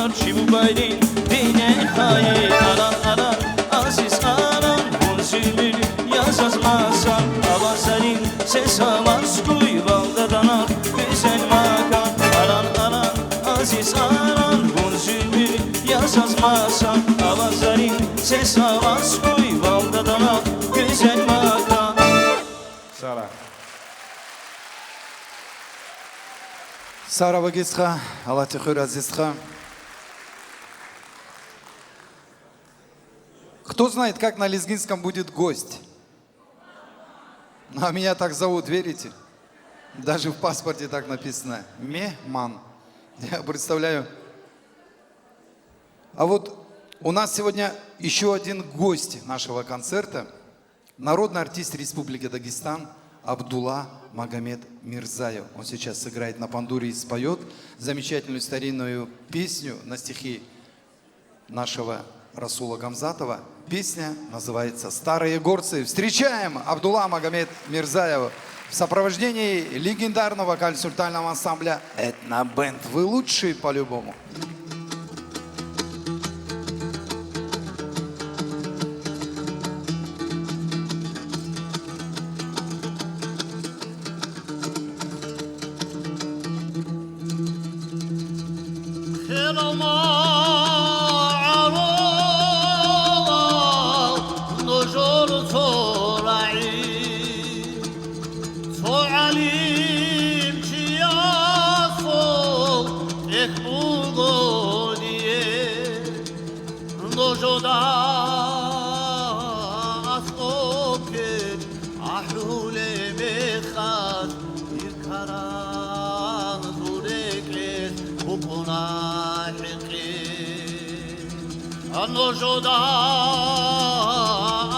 dağlar Çi bu bayrın bine hayır Aran aran aziz aran Bu zülmünü yazazmazsan Avazarin ses avaz kuy Balda danar güzel makan Aran aran aziz aran Bu zülmünü yazazmazsan Avazarin ses avaz kuy Balda danar güzel makan Sara. Сара Вагисха, Алатихур Азизха. Кто знает, как на лезгинском будет гость? А меня так зовут, верите? Даже в паспорте так написано. Меман. Я представляю. А вот у нас сегодня еще один гость нашего концерта. Народный артист Республики Дагестан Абдулла Магомед Мирзаев. Он сейчас сыграет на пандуре и споет замечательную старинную песню на стихи нашего Расула Гамзатова. Песня называется «Старые горцы». Встречаем Абдулла Магомед Мирзаева в сопровождении легендарного вокально-сультального ансамбля «Этнобенд». Вы лучшие по-любому. Nojoda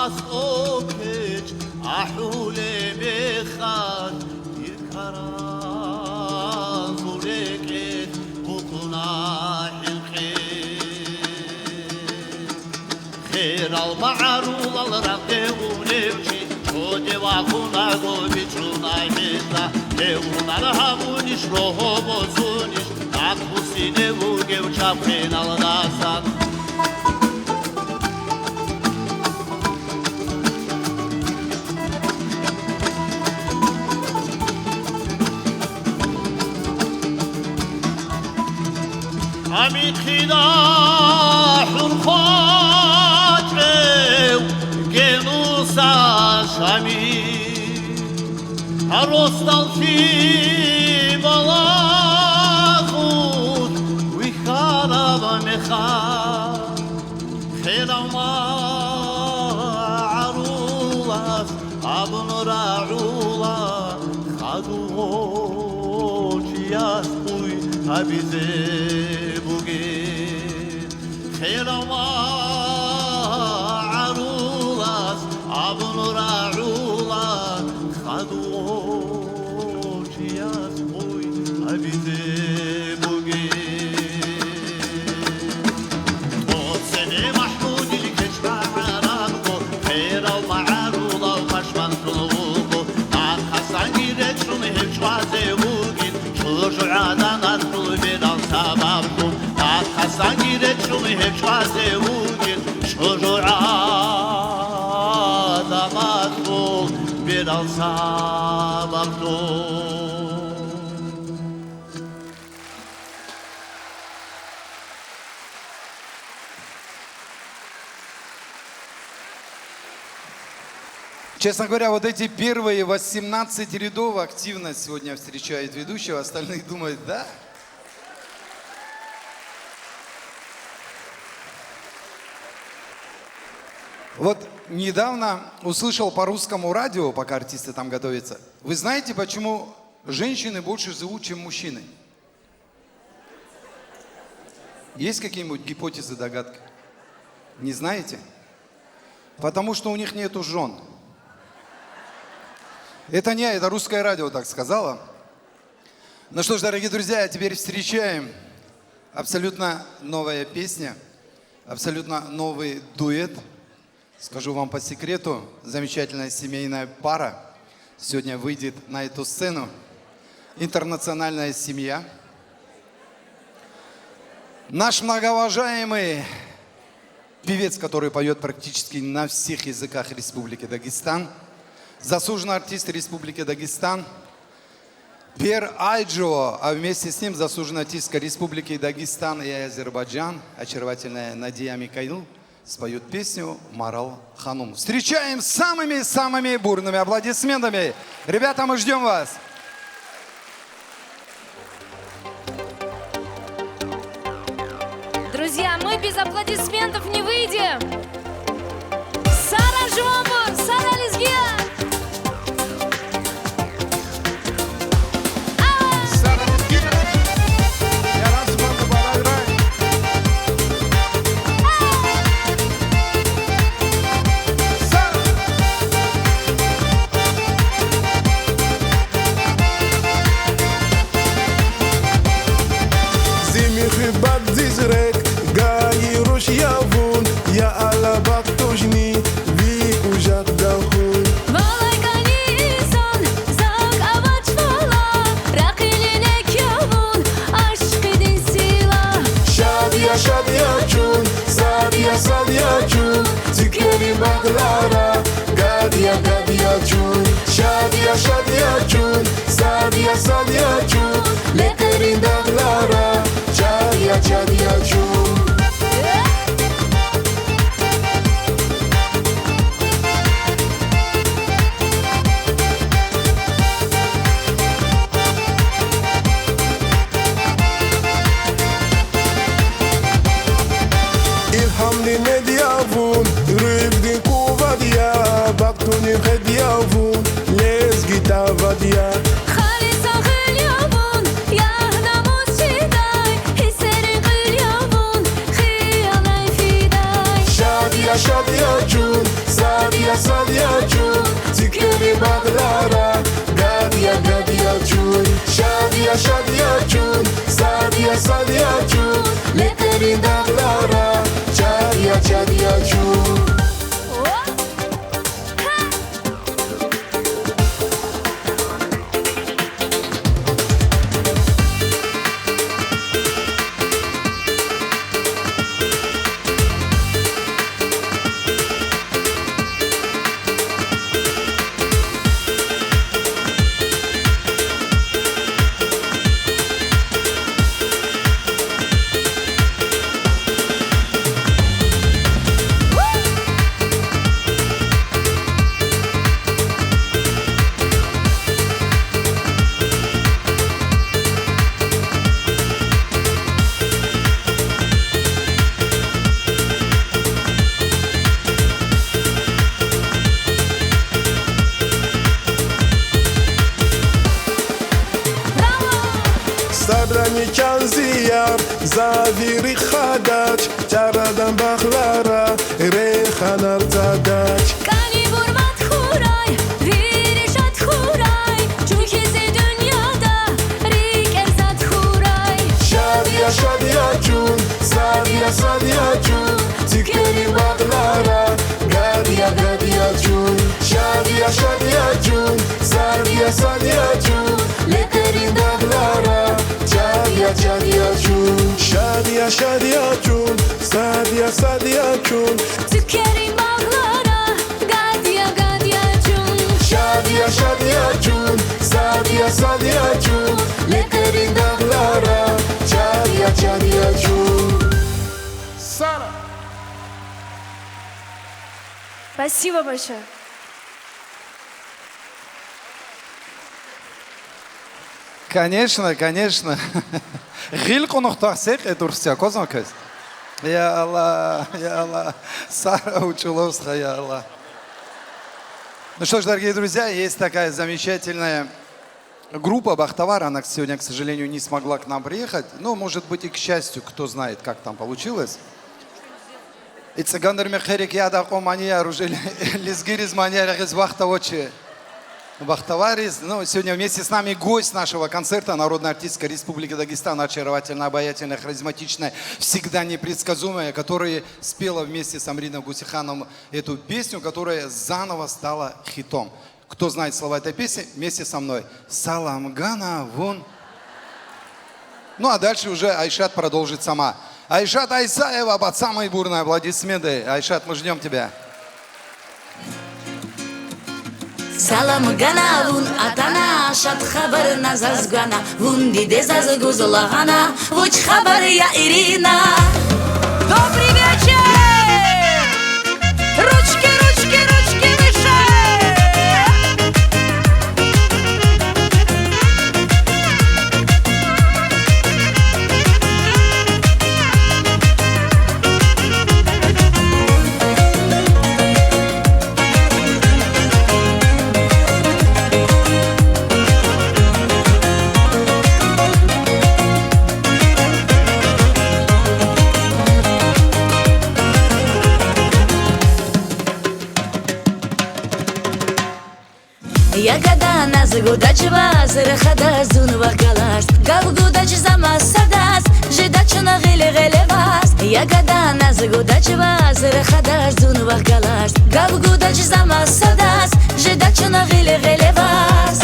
asokech ahule bechad irkaran zureket bukuna hilke khair al ma'rul al rabde unevchi odeva kuna go bichuna hita euna rahabunish roho bozunish akusine vugev chapren al dasan عميق خداح الخاطر جنوس عشمي هروستال في بلاغوت ويخارب مخار خيرما عرولاس ابن راعولا خدوش ياسقوي هبيزي خيرما عرولاس ابن راعولا خدوش ياسقوي هبيزي بوغي توسني محمود الكشفة عرابكو خيرما عرولا وخشبان طلوبو عن حسن جيرتشون هبشوازي بوغين شوشو عادان أطلو بيران سبابكو حسن گیرتشون هفشوازه بودین شجاعت مطلوب بیرال سبابتو Честно говоря, вот эти первые 18 рядов активно сегодня встречают ведущего, остальные думают, да? Вот недавно услышал по русскому радио, пока артисты там готовятся. Вы знаете, почему женщины больше живут, чем мужчины? Есть какие-нибудь гипотезы, догадки? Не знаете? Потому что у них нету жен. Это не я, это русское радио так сказала. Ну что ж, дорогие друзья, теперь встречаем абсолютно новая песня, абсолютно новый дуэт. Скажу вам по секрету, замечательная семейная пара сегодня выйдет на эту сцену. Интернациональная семья. Наш многоуважаемый певец, который поет практически на всех языках Республики Дагестан, заслуженный артист Республики Дагестан, Пер Айджо, а вместе с ним заслуженный артистка Республики Дагестан и Азербайджан, очаровательная Надия Микаил, споют песню «Марал Ханум». Встречаем с самыми-самыми бурными аплодисментами. Ребята, мы ждем вас. Друзья, мы без аплодисментов не выйдем. Сара Жомбур, Сара Лизгия. Zaviri khadac, charadan bakhlara, rekhanar zadac. Kani vurmat khuray, virişat khuray, çünkü ze dünyada rik erzat khuray. Şadiya şadiya chun, sadiya sadiya chun, zikri bakhlara, gadiya gadiya chun. Şadiya şadiya chun, sadiya sadiya chun, lekerin daglara, chadiya chadiya chun. Şadiya şadiya chun, sadiya sadiya chun, Tükerim bağlara, gadiya gadiya chun. Şadiya şadiya chun, sadiya sadiya chun, lekerin daglara, chadiya chadiya chun. Sara. Спасибо большое. Конечно, конечно. Гилку нухтасек этурся, козакес. Я Аллах, Сара Учуловская, я Аллах. Ну что ж, дорогие друзья, есть такая замечательная группа Бахтавар. Она сегодня, к сожалению, не смогла к нам приехать. Но, может быть, и к счастью, кто знает, как там получилось. И цыгандар мехерик яда комания оружие лизгириз манера из Бахтавочи. Бахтаварис. Ну, сегодня вместе с нами гость нашего концерта, народная артистка Республики Дагестан, очаровательная, обаятельная, харизматичная, всегда непредсказуемая, которая спела вместе с Амрином Гусиханом эту песню, которая заново стала хитом. Кто знает слова этой песни, вместе со мной. Салам Гана вон. Ну а дальше уже Айшат продолжит сама. Айшат Айсаева под самые бурные аплодисменты. Айшат, мы ждем тебя. Салам гана вун атана шат хабар назазгана вун диде заз гузлагана вуч хабар я Ирина. Добрый вечер! Ручки, ручки, ручки выше! Ягода назгудачва зрхада зунва галас гавгудач замасадас жидачу на геле вас Ягода назгудачва зрхада зунва галас гавгудач замасадас жидачу на геле вас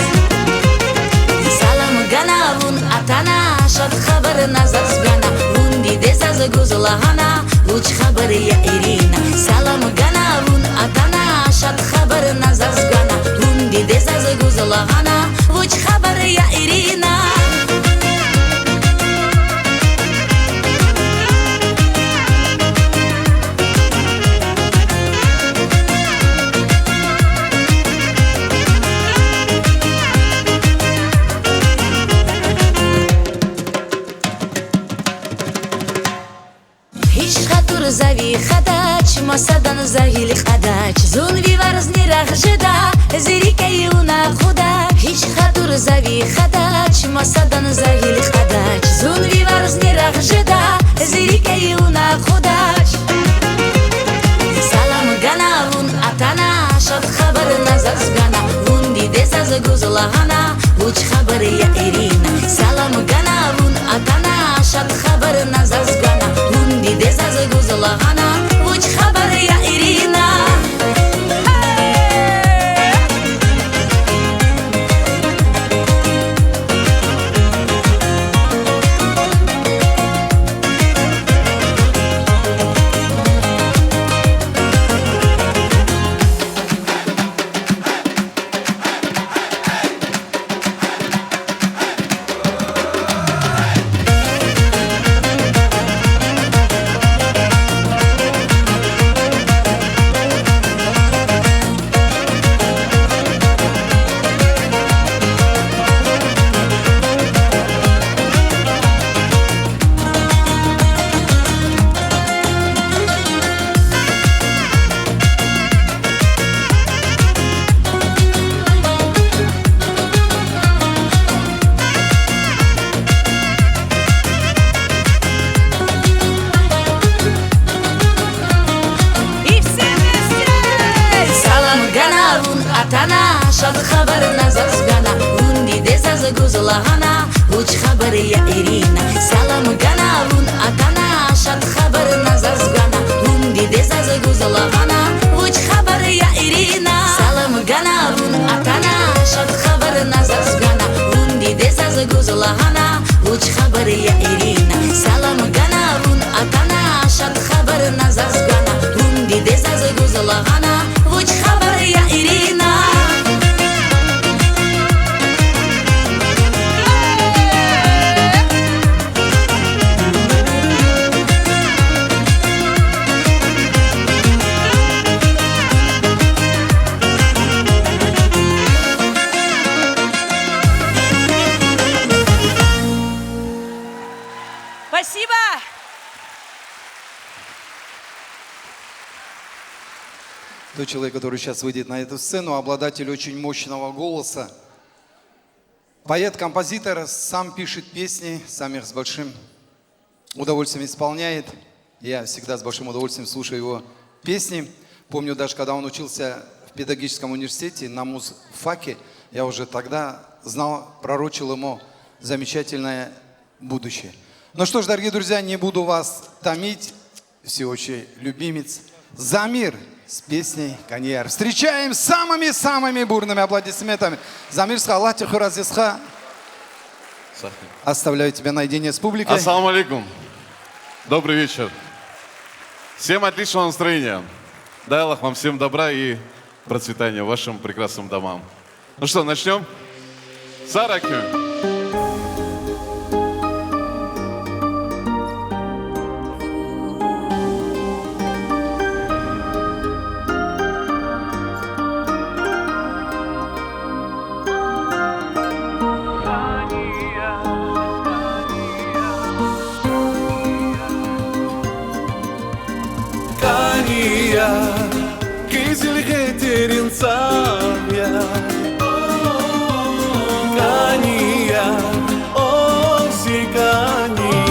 Салам ганавун атана шат хабар назазгана вун диде заз гузлагана уч хабар я Ирина Салам ганавун атана шат хабар назазгана вун диде заз гузлагана уч хабар я Ирина Зави хадач, масадан загили хадач Зун вивар знирах жеда, зирика юна худа Хич хатур зави хадач, масадан загили хадач Зун вивар знирах жеда, зирика юна худач Салам гана вун атана, шат хабар назазгана Вун диде заз гузлагана, уч хабар я Ирина Салам гана вун атана, шат хабар назазгана Вун диде заз гузлагана, уч хабар я Ирина شاد خبر نزازگانا اون دیده زاز گوزلاغانا وچ خبر یا ایرینا سلام گانا اون اتانا شاد خبر نزازگانا اون دیده زاز گوزلاغانا وچ خبر یا ایرینا سلام گانا اون اتانا شاد خبر نزازگانا اون دیده زاز گوزلاغانا وچ خبر یا ایرینا سلام گانا اون اتانا شاد خبر نزازگانا اون دیده زاز گوزلاغانا وچ خبر یا ایرینا Спасибо! Тот человек, который сейчас выйдет на эту сцену, обладатель очень мощного голоса. Поэт, композитор, сам пишет песни, сам их с большим удовольствием исполняет. Я всегда с большим удовольствием слушаю его песни. Помню, даже когда он учился в педагогическом университете на музфаке, я уже тогда знал, пророчил ему замечательное будущее. Ну что ж, дорогие друзья, не буду вас томить, всеобщий любимец Замир с песней «Коньяр». Встречаем самыми-самыми бурными аплодисментами. Замир Аллах Тихуразисха. Оставляю тебя наедине с публикой. Ассаламу алейкум. Добрый вечер. Всем отличного настроения. Дай Аллах вам всем добра и процветания вашим прекрасным домам. Ну что, начнем? Саракю. Кизель хетерин самя Кания, о сикания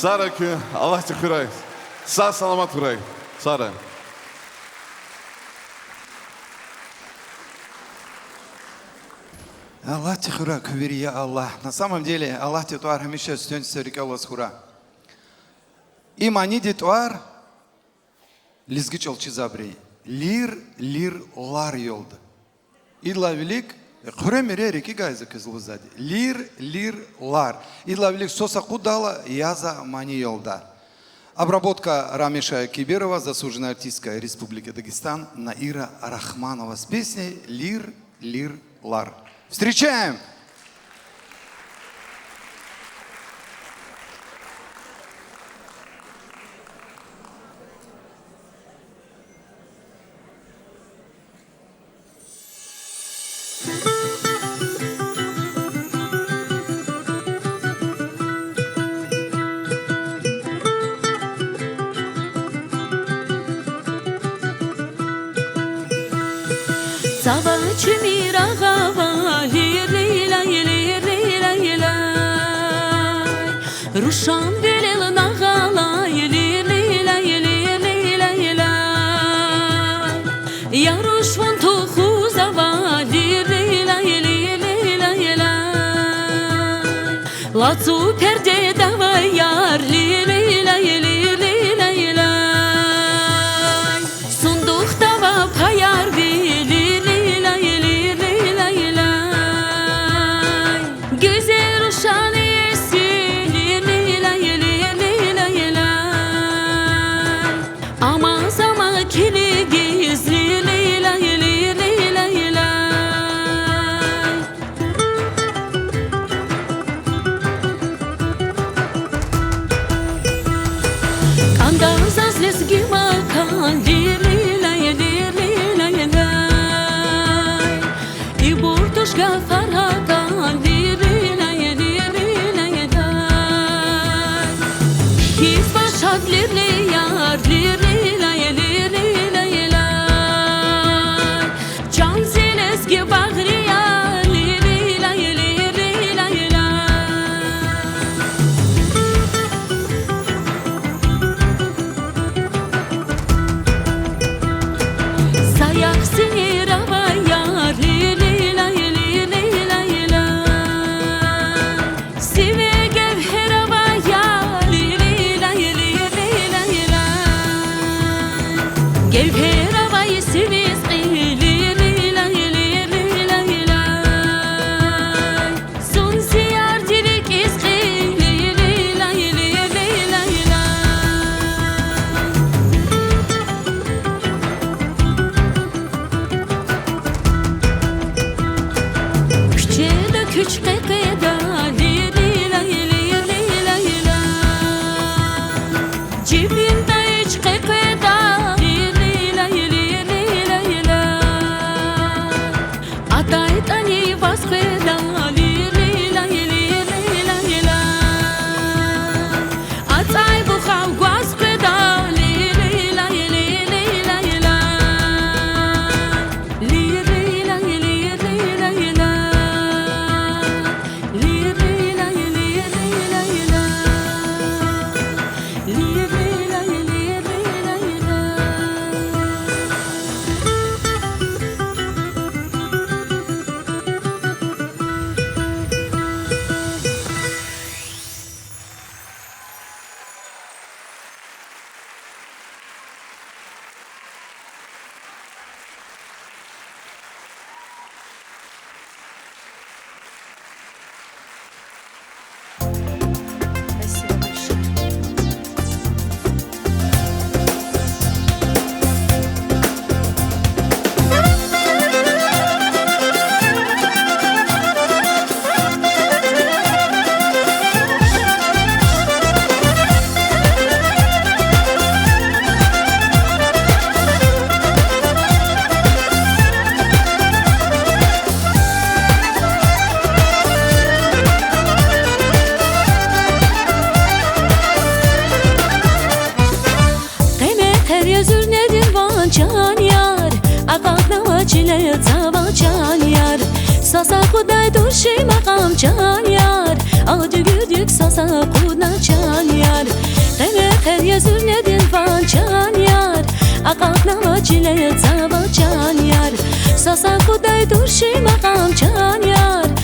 Сара, Allah te хурай. Са саламат хурай. Сара. Аллах тихура, кверия Аллах. На самом деле, Аллах титуар хамиша стен стерика ласхура. Имани титуар лизгич олчизабри. Лир лар йолда. Идла велик, хуремере реки гайза кызлузади. Лир лар. Идла велик соса кудала яза мани йолда. Обработка Рамиша Кибирова, заслуженная артистка Республики Дагестан, Наира Рахманова с песней «Лир лар». Встречаем! Savacı miragava lir Ruşan belel nagala lir Yaruş von tukhuzava lir Latsu perde dava yar lir Sunduk dava payar bilir Güzel uşan yesin Aman zaman kili gizli Kandar zazles gimakan I burtushka farhakan His başak lirli yar Can ziles ki bağrı yar Sayak sinir hava yar Sive gevher hava yar Gevher havayı siviz Sun siyar dirik izgil Küçele küçük kıda Cibimde hiç kıda Atayt ani vas kıda Atay bu kavgaz kıda Can yar Aqaqnava çile zava can yar Sasa kuday durşi maqam can yar Ağdı güdük sasa kudna can yar Qeme qer yazır nedin van can yar Aqaqnava çile zava can yar Sasa kuday durşi maqam can yar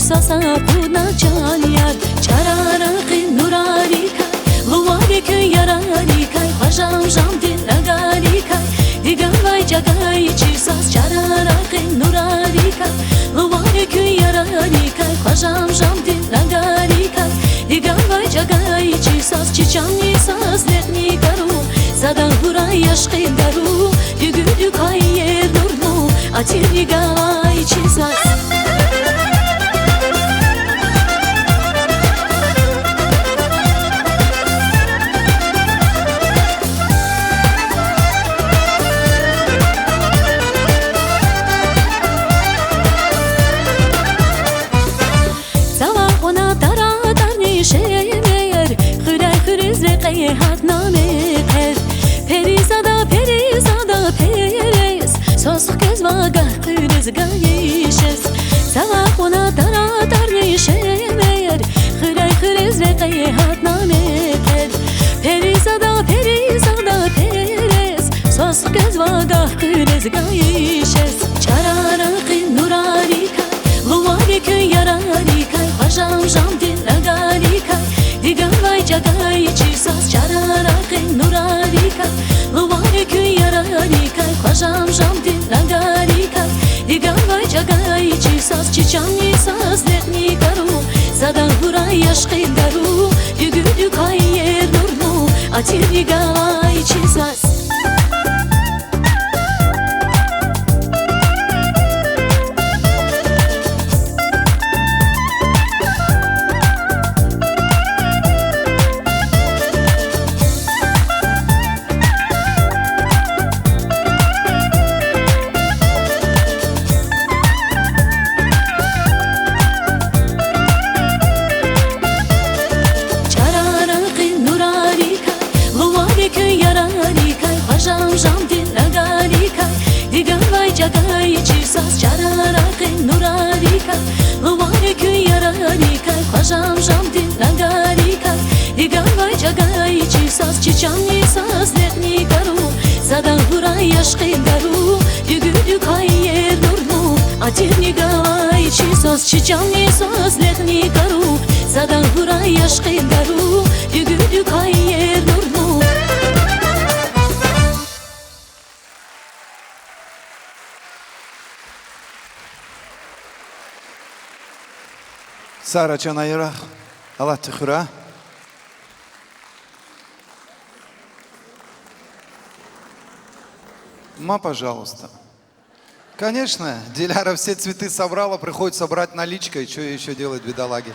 sasa kuna can yar Çararıqı nurari kay Luvari köy yarari kay Hajam jam din agari kay Digan vay jagay çisas Çararıqı nurari kay Luvari köy yarari kay Hajam jam din agari kay Digan vay jagay çisas Çiçan nisas lehni garu Zadan huray yaşqi garu Dügüdü kay yer durnu Atiri gay çisas شمر خدا خریز رقی حد نامر پریزادا پریزادا پریز ساسخ کز واقع خریز گایشس سوا خونا دارا دارنی شمر خدا خریز رقی حد نامر پریزادا پریزادا پریز ساسخ کز واقع خریز گایشس چرارقی نوراری کن لواری که یاراری کن خشم جام دل agari kay Digan vay jagay çisas Çararaqi nurari kay Luvari köy yarari kay Khajam jam din agari kay Digan vay jagay çisas Çiçan nisas lehni garu Zadan huray yaşqi garu Dügüdü kay yer durnu Atiri gavay çisas Jagay çisas çararaqi nurari kay Luvari köy yarari kay Khajam jam din agari kay Digan vay jagay çisas Çiçan nisas lehni garu Zadan huray yaşqi garu Dügüdü kay yer durnu Atirni gavay çisas Çiçan nisas lehni garu Zadan huray yaşqi garu Dügüdü kay yer durnu Сара Чанайра, Аллах Тихура. Пожалуйста. Конечно, Диляра все цветы собрала, приходится брать наличкой. Что еще делать, бедолаги?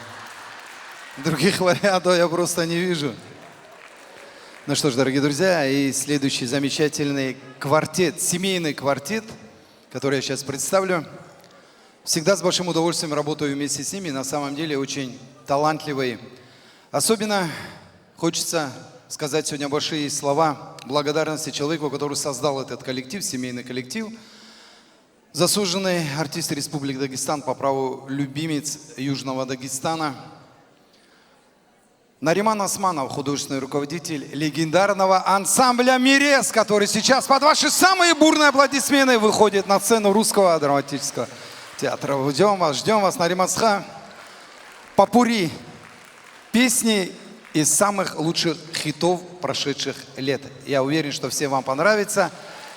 Других вариантов я просто не вижу. Ну что ж, дорогие друзья, и следующий замечательный квартет, семейный квартет, который я сейчас представлю. Всегда с большим удовольствием работаю вместе с ними, на самом деле очень талантливые. Особенно хочется сказать сегодня большие слова благодарности человеку, который создал этот коллектив, семейный коллектив. Заслуженный артист Республики Дагестан, по праву любимец Южного Дагестана. Нариман Османов, художественный руководитель легендарного ансамбля «Мирес», который сейчас под ваши самые бурные аплодисменты выходит на сцену Русского драматического театра. Ждем вас, Нариман-сха. Попурри. Песни из самых лучших хитов прошедших лет. Я уверен, что всем вам понравится.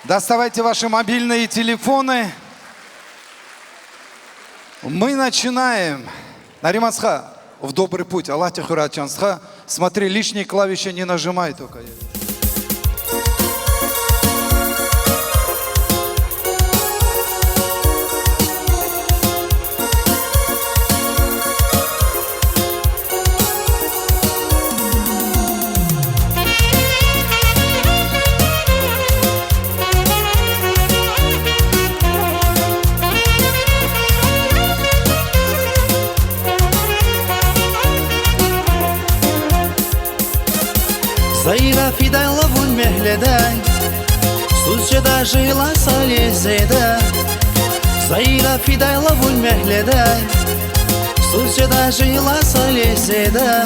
Доставайте ваши мобильные телефоны. Мы начинаем. Нариман-сха, в добрый путь. Аллах Тихура Чансха. Смотри, лишние клавиши не нажимай только. Zaira fidaylavun mehleday Suzcada jıyla salezeda Zaira fidaylavun mehleday Suzcada jıyla salezeda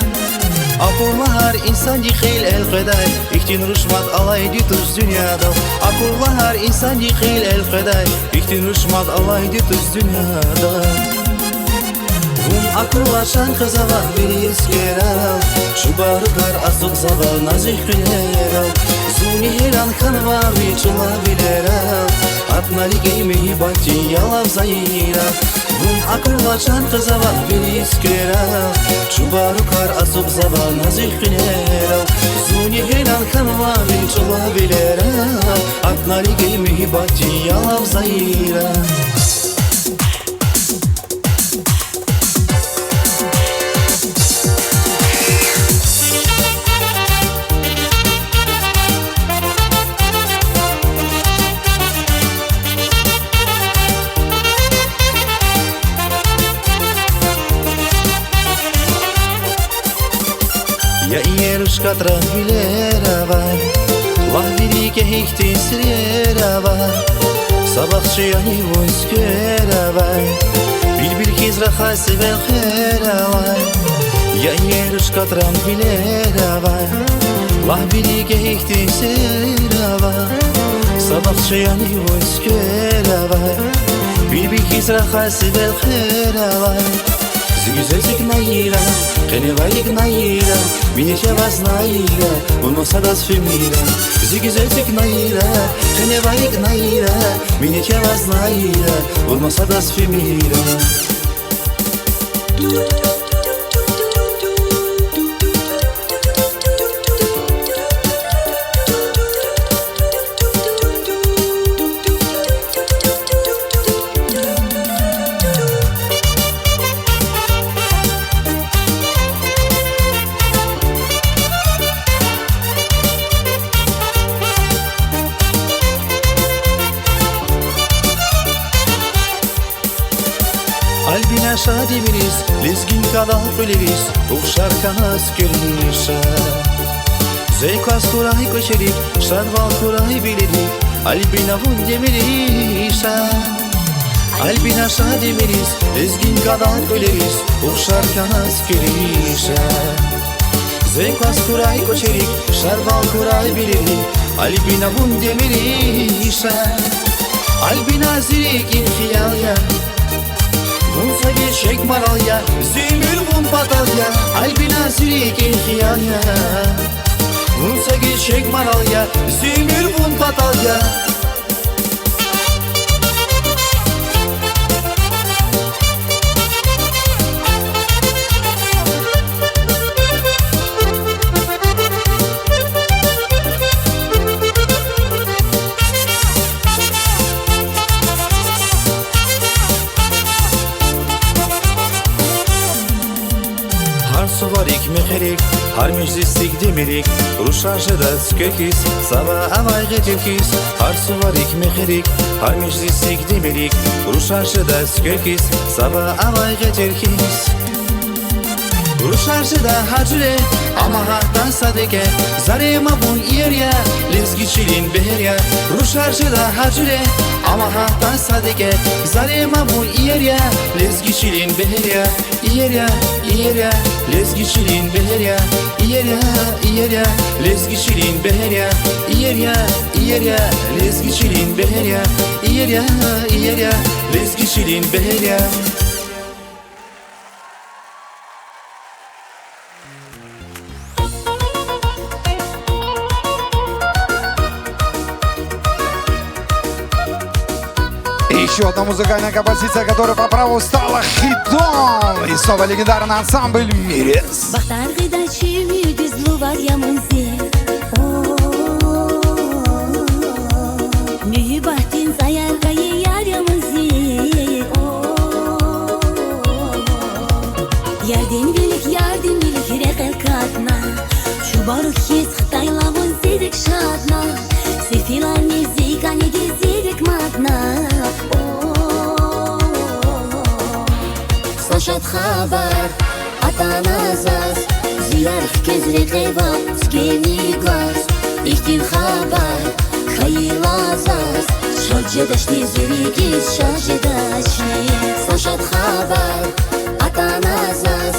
Akurlahar insan yıkıl el-feday İhtin rüşmat alaydı tuz dünyada Akurlahar insan yıkıl el-feday İhtin rüşmat alaydı tuz dünyada akıllaşan kızava bir iskeral Şubarıklar asık zaval nazik güleral Zuni helan kanva viçula bileral Atnali geymeyi bati yalav zayira Bun akıllaşan kızava bir iskeral Şubarıklar asık zaval nazik güleral Zuni helan kanva viçula bileral Atnali geymeyi bati yalav zayira Я иерушка травилерава Ла велике хихти срерава Sabahçı yani vojskera Bilbil kizraha sevel khera Ya yerushka tranquilera La velike hihti srera Sabahçı yani vojskera Bilbil kizraha sevel khera Зигзэг наира, кеневайк наира, меня вас наира, он мосадас фемира. Зигзэг наира, кеневайк наира, меня вас наира, он мосадас фемира. Альбина шадивирис, лезгин кадал пылевис, ушар канас кюрниша. Зейкас курай кочерик, шадвал курай билерик, Альбина вундемириша. Альбина шадивирис, лезгин кадал пылевис, ушар канас кюрниша. Зейкас курай кочерик, шадвал курай билерик, Альбина вундемириша. Альбина зирикин хиялья. Bunsa geçek maralya, zümür bun patalya, Albina zürikin hiyalya. Bunsa geçek maralya, zümür bun patalya. Suvarik mecherik, har meclislik demerik, Ruşajıda skökis, sava avay getirkis. Har suvarik mecherik, har meclislik demerik, Ruşajıda skökis, sava avay getirkis. Ruşajıda hacire, ama hattan sadeke, Zarema bun yerya, lezgiçilin beherya. Ruşajıda hacire, ama hattan sadeke, Zarema bun yerya, lezgiçilin beherya. İyerya, iyerya, lezgiçilin beherya. İyerya, iyerya, lezgiçilin beherya. İyerya, iyerya, lezgiçilin beherya. İyerya, iyerya, lezgiçilin beherya. Еще одна музыкальная композиция, которая по праву стала хитом. И снова легендарный ансамбль «Мирес». Yardım bilik rekel katna Çubarık his Xtaylavun zedek şadna Sefilar müzik anegi zedek madna Слышат хабар от назас Зиярх кезрек эва скени глаз Ихтин хабар хаилазас Шаджедашни зеригиз шаджедашни Слышат хабар от назас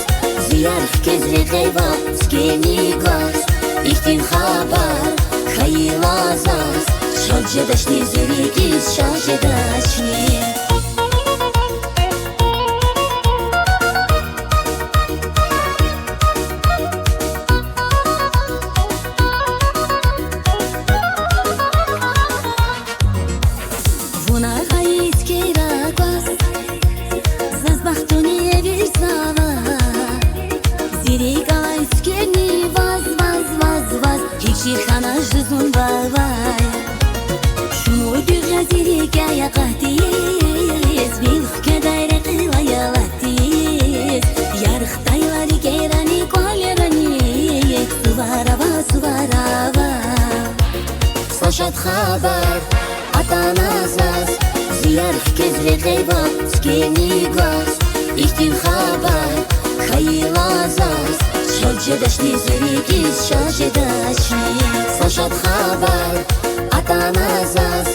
Зиярх кезрек эва скени глаз Ихтин хабар хаилазас Шаджедашни зеригиз шаджедашни uzun bağvaya Şunu güğaziri kaya qahtiyiz Bilh kedayre qilaya lattiyiz Yarık dayvari kerani kwalerani Suvarava Slaşat haber Atanazaz Ziyarh kezre qeyva Skeni gaz İhtil haber Hayilazaz Şalce daşni zirigiz Şalce daşni Slaşat haber Atanazaz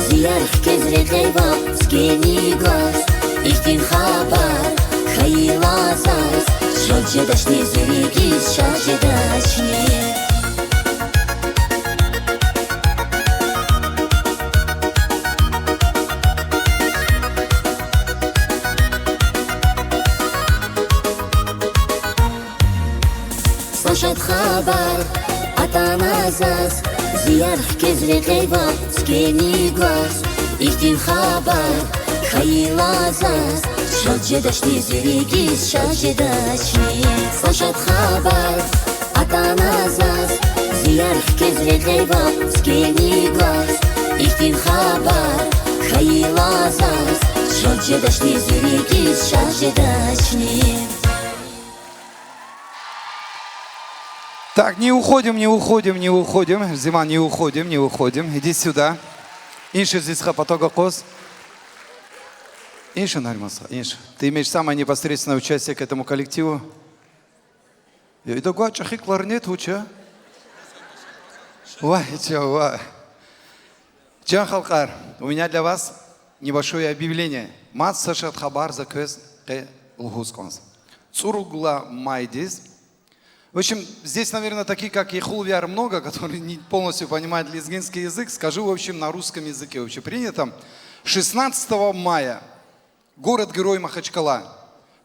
Ziyarh kezre qeyva Skeni gaz İhtil haber Hayilazaz Şalce daşni zirigiz Şalce daşni Слышат хабар Атаназаз Зиярх кезре қейва Скени глаз Ихтин хабар Хаилазаз Шалче дашни зиригиз Шалче дашни Слышат хабар Атаназаз Зиярх кезре қейва Скени глаз Ихтин хабар Хаилазаз Шалче дашни зиригиз Шалче дашни Так, не уходим. Зима, не уходим. Иди сюда. Инши здесь хапатога кос. Инши, Нальмаса, Инши. Ты имеешь самое непосредственное участие к этому коллективу. Я иду гуачахи кларнет уча. Джан Халкар, у меня для вас небольшое объявление. Мат сашат хабар за квест лгусконс. Цуругла майдис. В общем, здесь, наверное, такие, как Ехулвиар, много, которые не полностью понимают лезгинский язык. Скажу, в общем, на русском языке. Вообще принято. 16 мая. Город-герой Махачкала.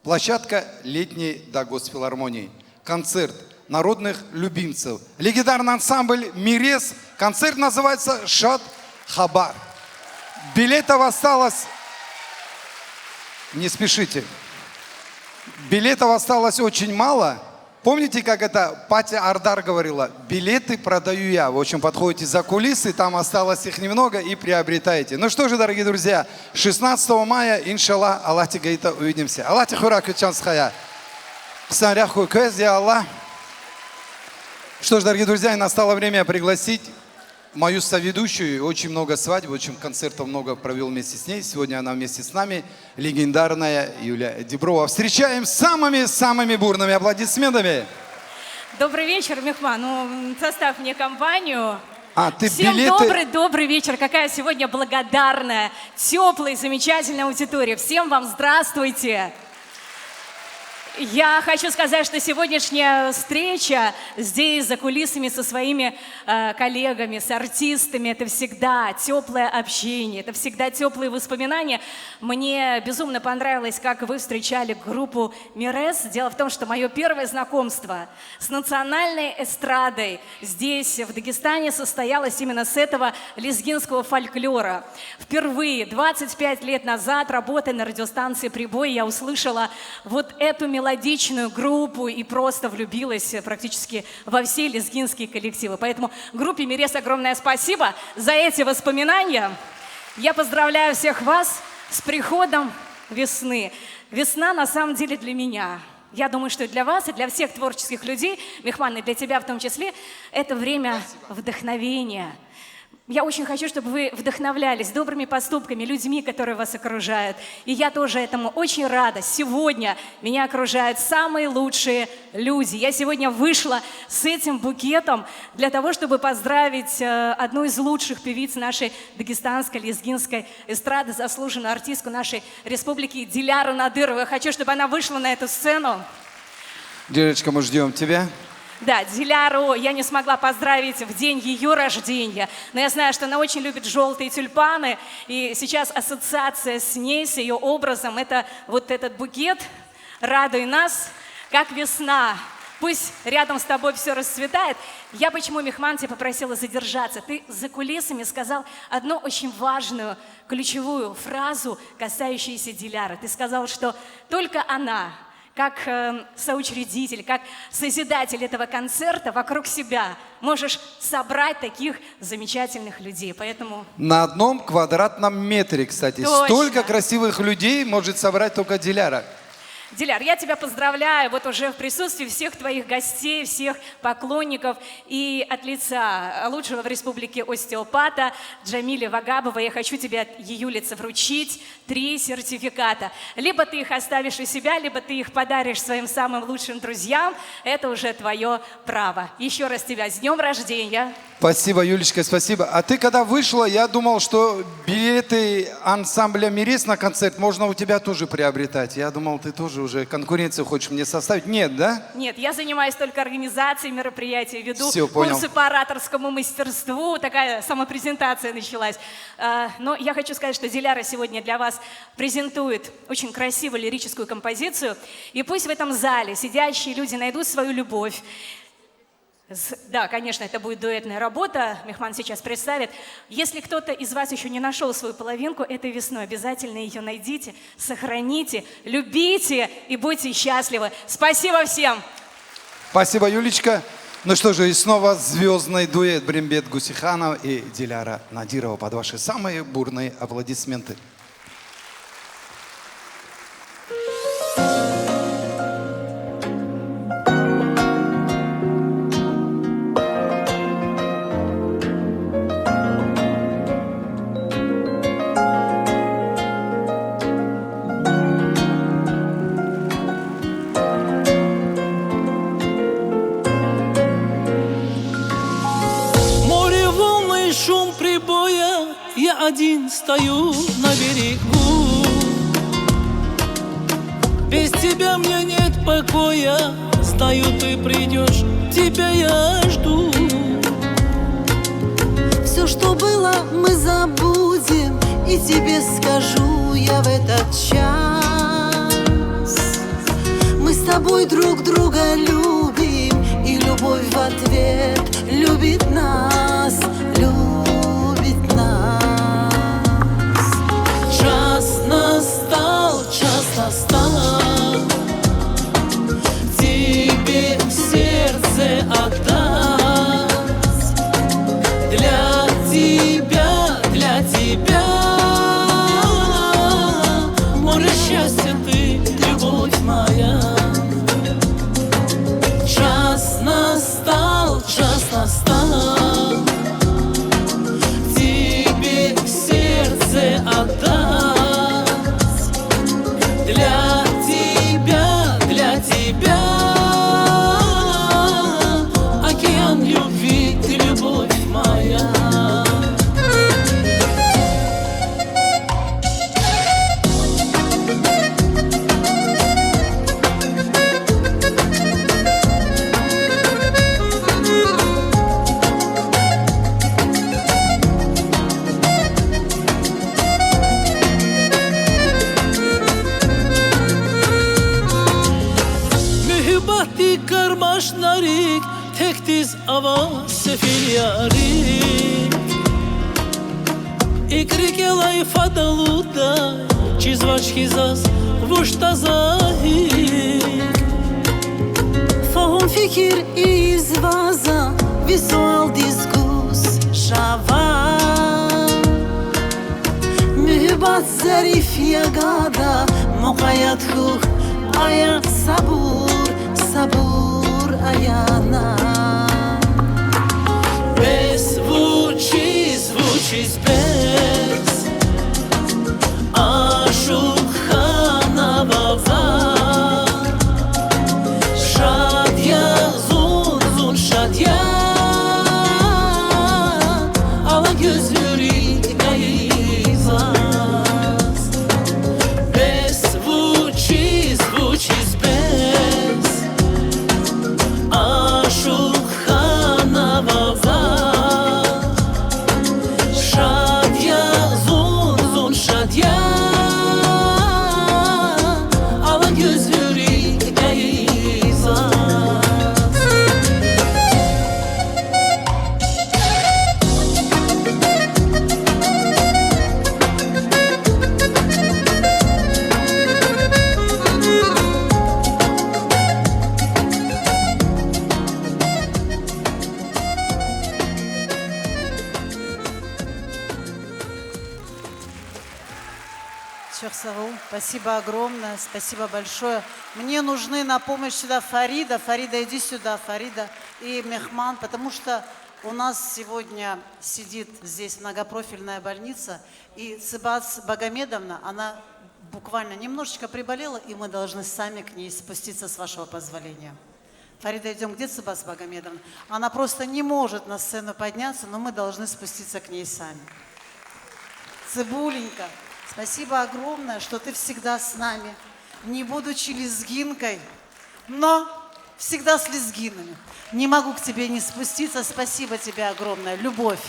Площадка летней Дагосфилармонии. Концерт народных любимцев. Легендарный ансамбль «Мирес». Концерт называется «Шат Хабар». Билетов осталось... Не спешите. Билетов осталось очень мало. Помните, как это Патя Ардар говорила? Билеты продаю я. В общем, подходите за кулисы, там осталось их немного и приобретайте. Ну что же, дорогие друзья, 16 мая, иншаллах, Аллах Тигаита, увидимся. Аллах Тихура Кючансхая. Ксаряху Кэз, я Аллах. Что ж, дорогие друзья, настало время пригласить мою соведущую. Очень много свадеб, очень концертов много провел вместе с ней. Сегодня она вместе с нами, легендарная Юлия Диброва. Встречаем самыми бурными аплодисментами. Добрый вечер, Мехман. Ну, составь мне компанию. Ты Всем билеты... добрый вечер. Какая сегодня благодарная, теплая, замечательная аудитория. Всем вам здравствуйте. Я хочу сказать, что сегодняшняя встреча здесь, за кулисами, со своими коллегами, с артистами, это всегда теплое общение, это всегда теплые воспоминания. Мне безумно понравилось, как вы встречали группу «Мирес». Дело в том, что мое первое знакомство с национальной эстрадой здесь, в Дагестане, состоялось именно с этого лезгинского фольклора. Впервые, 25 лет назад, работая на радиостанции «Прибой», я услышала вот эту мелодичную группу и просто влюбилась практически во все лезгинские коллективы. Поэтому группе «Мирес» огромное спасибо за эти воспоминания. Я поздравляю всех вас с приходом весны. Весна на самом деле для меня. Я думаю, что и для вас, и для всех творческих людей, Мехман, и для тебя в том числе, это время вдохновения. Я очень хочу, чтобы вы вдохновлялись добрыми поступками, людьми, которые вас окружают. И я тоже этому очень рада. Сегодня меня окружают самые лучшие люди. Я сегодня вышла с этим букетом для того, чтобы поздравить одну из лучших певиц нашей дагестанской лезгинской эстрады, заслуженную артистку нашей республики Диляру Надырову. Я хочу, чтобы она вышла на эту сцену. Дилечка, мы ждем тебя. Да, Диляру я не смогла поздравить в день ее рождения, но я знаю, что она очень любит желтые тюльпаны, и сейчас ассоциация с ней, с ее образом, это вот этот букет «Радуй нас, как весна». Пусть рядом с тобой все расцветает. Я почему, Мехман, тебя попросила задержаться? Ты за кулисами сказал одну очень важную, ключевую фразу, касающуюся Диляры. Ты сказал, что только она, как соучредитель, как созидатель этого концерта вокруг себя можешь собрать таких замечательных людей. Поэтому... На одном квадратном метре, кстати. Точно. Столько красивых людей может собрать только Диляра. Диляр, я тебя поздравляю вот уже в присутствии всех твоих гостей, всех поклонников. И от лица лучшего в республике остеопата Джамили Вагабова я хочу тебе от ее лица вручить 3 сертификата. Либо ты их оставишь у себя, либо ты их подаришь своим самым лучшим друзьям. Это уже твое право. Еще раз тебя с днем рождения. Спасибо, Юлечка, спасибо. А ты когда вышла, я думал, что билеты ансамбля «Мирис» на концерт можно у тебя тоже приобретать. Я думал, ты тоже уже конкуренцию хочешь мне составить. Нет, да? Нет, я занимаюсь только организацией мероприятий, веду Всё, понял. курсы по ораторскому мастерству, такая самопрезентация началась. Но я хочу сказать, что Диляра сегодня для вас презентует очень красивую лирическую композицию. И пусть в этом зале сидящие люди найдут свою любовь. Да, конечно, это будет дуэтная работа, Мехман сейчас представит. Если кто-то из вас еще не нашел свою половинку этой весной, обязательно ее найдите, сохраните, любите и будьте счастливы. Спасибо всем! Спасибо, Юлечка. Ну что же, и снова звездный дуэт Брембет Гусиханов и Диляра Надирова под ваши самые бурные аплодисменты. Я один стою на берегу. Без тебя мне нет покоя. Знаю, ты придешь, тебя я жду. Все, что было, мы забудем. И тебе скажу я в этот час: мы с тобой друг друга любим, и любовь в ответ любит нас, любит нас. Час настал, час настал, тебе сердце отдать. Для тебя, море счастья ты, любовь моя. Час настал, тебе сердце отдать. Для тебя, океан любви, ты любовь моя. Karmaşnarik, tek diz avaz sefil yarik. Ikrik elay fadaluda, çizvaçki zaz, vuşta zahik. Fahum fikir izvaza, visual diskus şava. Mühibbat zarif yagada, muqayyat huk, ayak sabur, sabur ayana. Bez звучит без, aşık hanavava. Şadya, zun şadya, ala gözleri gayizaz. Bez звучит без, aşık hanavava. Şadya, Спасибо огромное, спасибо большое. Мне нужны на помощь сюда Фарида. Фарида, иди сюда, Фарида и Мехман, потому что у нас сегодня сидит здесь многопрофильная больница, и Цибац Багамедовна, она буквально немножечко приболела, и мы должны сами к ней спуститься, с вашего позволения. Фарида, идем, где Цибац Багамедовна? Она просто не может на сцену подняться, но мы должны спуститься к ней сами. Цибуленька, спасибо огромное, что ты всегда с нами, не будучи лезгинкой, но всегда с лезгинами. Не могу к тебе не спуститься, спасибо тебе огромное, любовь.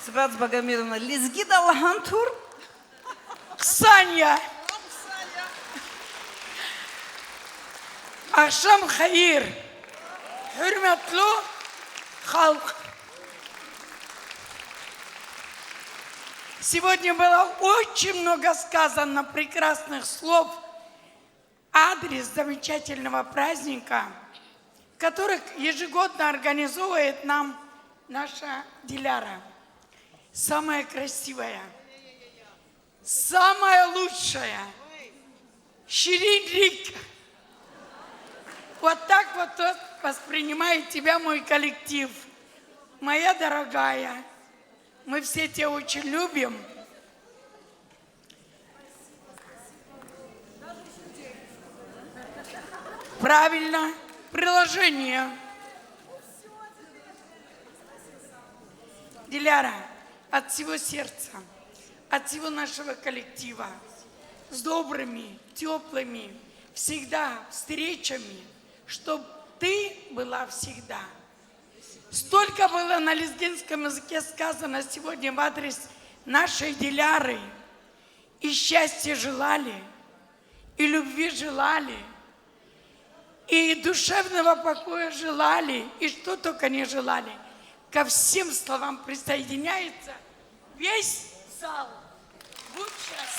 Цибац Багамедовна, лезгида лагантур, Ксания. Ахшам хайр, хурматлу халк. Сегодня было очень много сказано прекрасных слов адрес замечательного праздника, который ежегодно организовывает нам наша Диляра. Самая красивая, самая лучшая, Ширин-Рик. Вот так вот воспринимает тебя мой коллектив. Моя дорогая, мы все тебя очень любим. Правильно, приложение. Диляра, от всего сердца, от всего нашего коллектива, с добрыми, теплыми, всегда встречами, чтобы ты была всегда. Столько было на лезгинском языке сказано сегодня в адрес нашей Диляры. И счастья желали, и любви желали, и душевного покоя желали, и что только не желали. Ко всем словам присоединяется весь зал.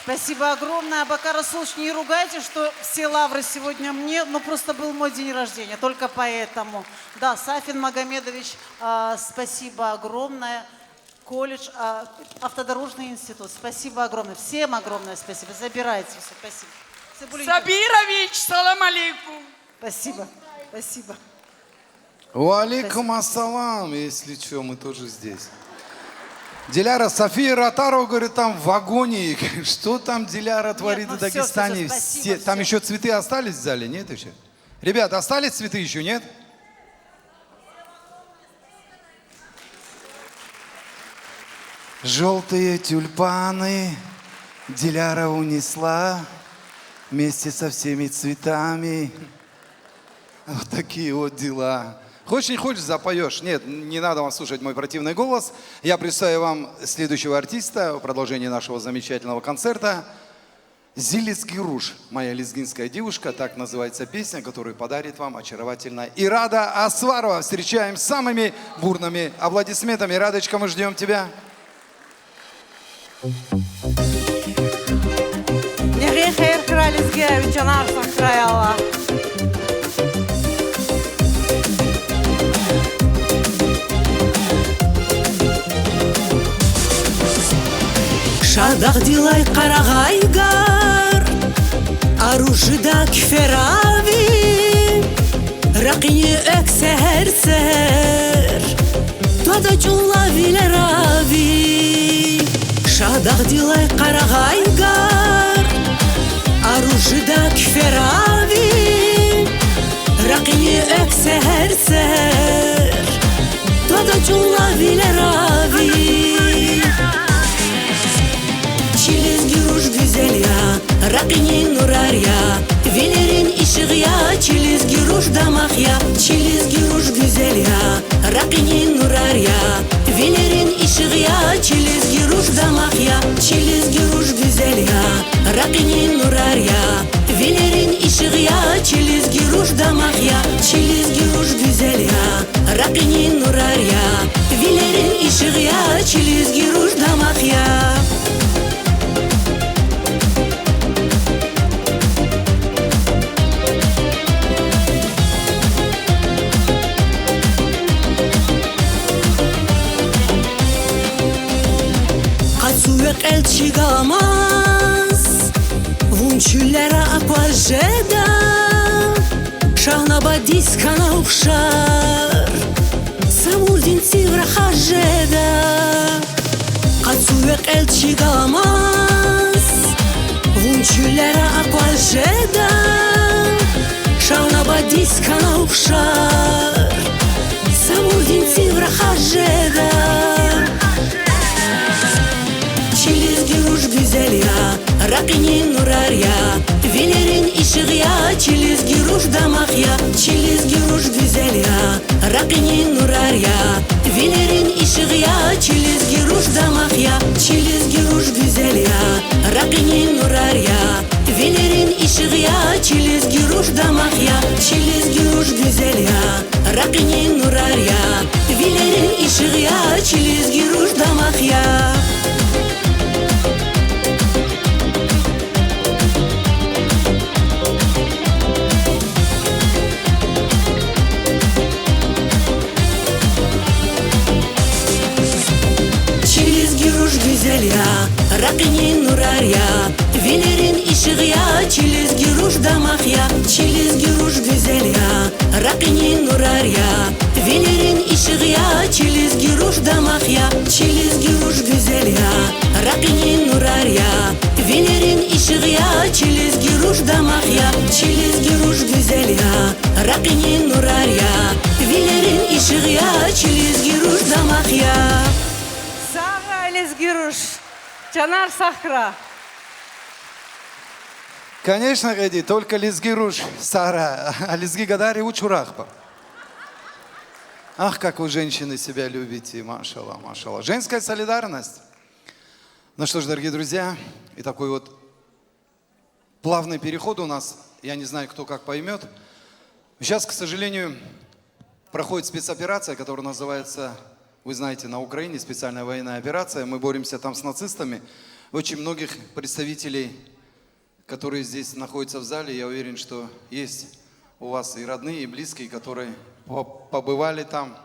Спасибо огромное. Абакар Расулович, не ругайте, что все лавры сегодня мне, но просто был мой день рождения, только поэтому. Да, Сафин Магомедович, спасибо огромное. Колледж, автодорожный институт, спасибо огромное. Всем огромное спасибо. Забирайте все, спасибо. Цибулинка. Сабирович, салам алейкум. Спасибо, спасибо. Уалейкум ассалам, если что, мы тоже здесь. Диляра, София Ротарова, говорит, там в вагоне. Что там Диляра творит в Дагестане? Там еще цветы остались в зале, нет еще? Ребят, остались цветы еще, нет? Желтые тюльпаны Диляра унесла вместе со всеми цветами. Вот такие вот дела. Хочешь, не хочешь, запоешь. Нет, не надо вам слушать мой противный голос. Я представляю вам следующего артиста в продолжении нашего замечательного концерта. Зилис Гируш, моя лезгинская девушка, так называется песня, которую подарит вам очаровательная Ирада Асварова. Встречаем с самыми бурными аплодисментами. Радочка, мы ждем тебя. Шадақ дилай қарағайгар Арушыда кферави Рақине өксәр сәр Туада чула вилерави Шадақ дилай қарағайгар Арушыда кферави Рақине өксәр сәр Туада чула вилерави Гируш güzel ya, Rakinin nurar ya, Velerin ışık ya, Çiliz Giruş damak ya, Çiliz Giruş güzel ya, Rakinin nurar ya, Velerin ışık ya, Çiliz Giruş damak ya, Çiliz Giruş güzel ya, Rakinin nurar ya, Velerin ışık ya, Çiliz Giruş damak ya, Çiliz Giruş güzel ya, Rakinin nurar ya, Velerin ışık ya, Çiliz Giruş damak ya. Suyak elçi gama Вунчулера акважеда Шахнабадис канаухшар Самурдин цивра хажеда Кацуек элчи галамас Вунчулера акважеда Шахнабадис канаухшар Самурдин цивра хажеда Çilizgi ruj güzel ya, rakinin nurar ya Velerin ışığı ya, çilizgi ruj damak ya Çilizgi ruj güzel ya, rakinin nurar ya Velerin ışığı ya, çilizgi ruj damak ya Çilizgi ruj güzel ya, rakinin nurar ya Velerin ışığı ya, çilizgi ruj damak ya Çilizgi ruj güzel ya, rakinin nurar ya Velerin ışığı ya, çilizgi ruj damak ya Güzel ya, rakinin nurar ya Velerin ışığı ya, çilizgi ruj damak ya Çilizgi ruj güzel ya, rakinin nurar ya Velerin ışığı ya, çilizgi ruj damak ya Çilizgi ruj güzel ya, rakinin nurar ya Velerin ışığı ya, çilizgi ruj damak ya Çilizgi ruj güzel ya, rakinin nurar ya Velerin ışığı ya, çilizgi ruj damak ya Лезгируш, Чанар Сахра. Конечно, Гади, только лезги руш, Сара, а лезги гадари учурахпа. Ах, как вы, женщины, себя любите, машалла, машалла. Женская солидарность. Ну что ж, дорогие друзья, и такой вот плавный переход у нас, я не знаю, кто как поймет. Сейчас, к сожалению, проходит спецоперация, которая называется... Вы знаете, на Украине специальная военная операция, мы боремся там с нацистами. Очень многих представителей, которые здесь находятся в зале, я уверен, что есть у вас и родные, и близкие, которые побывали там,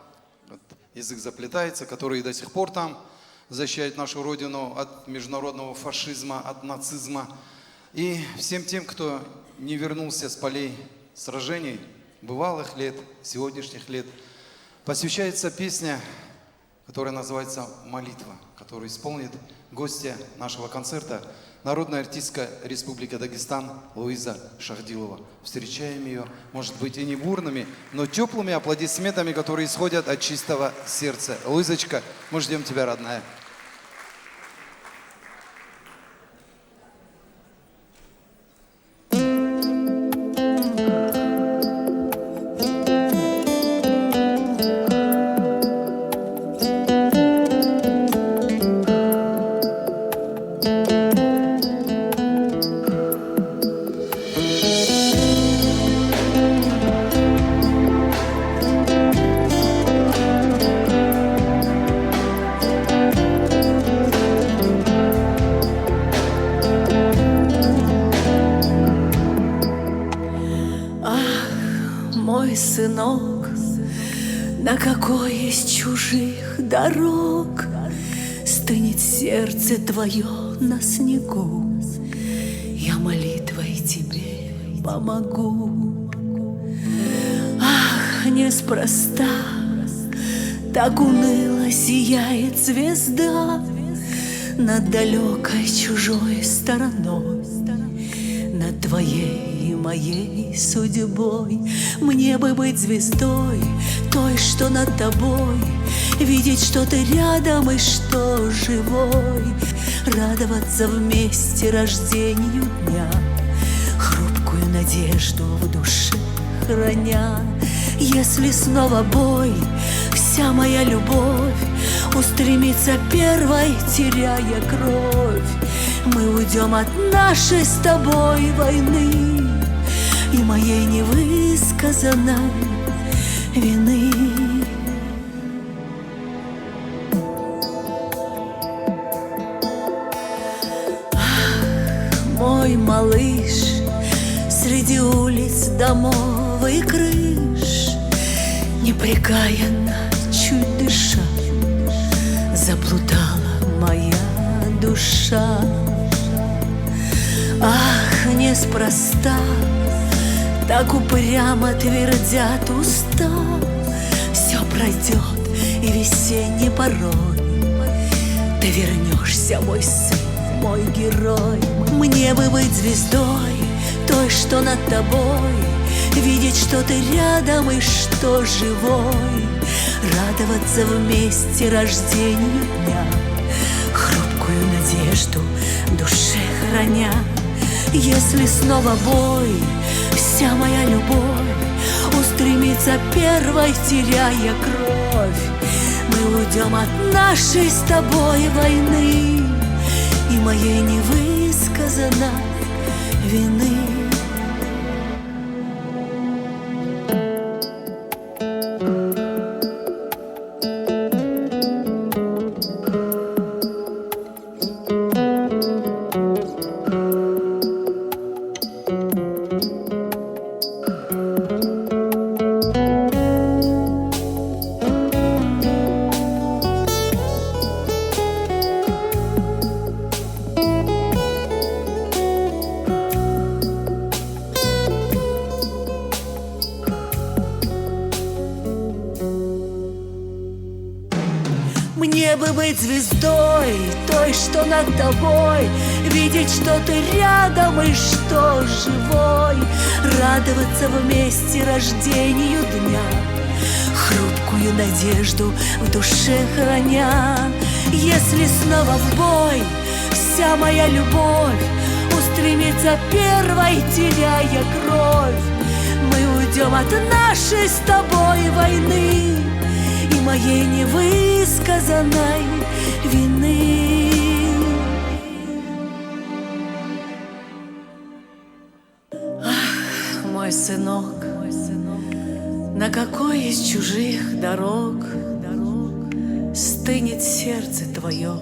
язык заплетается, которые до сих пор там защищают нашу родину от международного фашизма, от нацизма. И всем тем, кто не вернулся с полей сражений, бывалых лет, сегодняшних лет, посвящается песня, которая называется «Молитва», которую исполнит гостья нашего концерта, народная артистка Республики Дагестан Луиза Шахдилова. Встречаем ее, может быть, и не бурными, но теплыми аплодисментами, которые исходят от чистого сердца. Луизочка, мы ждем тебя, родная. Сынок, на какой из чужих дорог стынет сердце твое на снегу? Я молитвой тебе помогу. Ах, неспроста так уныло сияет звезда над далекой чужой стороной, над твоей и моей судьбой. Мне бы быть звездой, той, что над тобой, видеть, что ты рядом и что живой, радоваться вместе рождению дня, хрупкую надежду в душе храня. Если снова бой, вся моя любовь устремится первой, теряя кровь, мы уйдем от нашей с тобой войны и моей невысказанной вины. Ах, мой малыш, среди улиц, домов и крыш, непрекаянно, чуть дыша, заплутала моя душа. Ах, не неспроста. Так упрямо твердят уста. Все пройдет и весенний порой. Ты вернешься, мой сын, мой герой. Мне бы быть звездой, той, что над тобой, видеть, что ты рядом и что живой, радоваться вместе рождению дня, хрупкую надежду в душе храня. Если снова бой, вся моя любовь устремится первой, теряя кровь, мы уйдем от нашей с тобой войны и моей невысказанной вины. Мне бы быть звездой, той, что над тобой, видеть, что ты рядом и что живой, радоваться вместе рождению дня, хрупкую надежду в душе храня. Если снова в бой вся моя любовь устремится первой, теряя кровь, мы уйдем от нашей с тобой войны и моей невысказанной вины. Ах, мой сынок, на какой из чужих дорог стынет сердце твое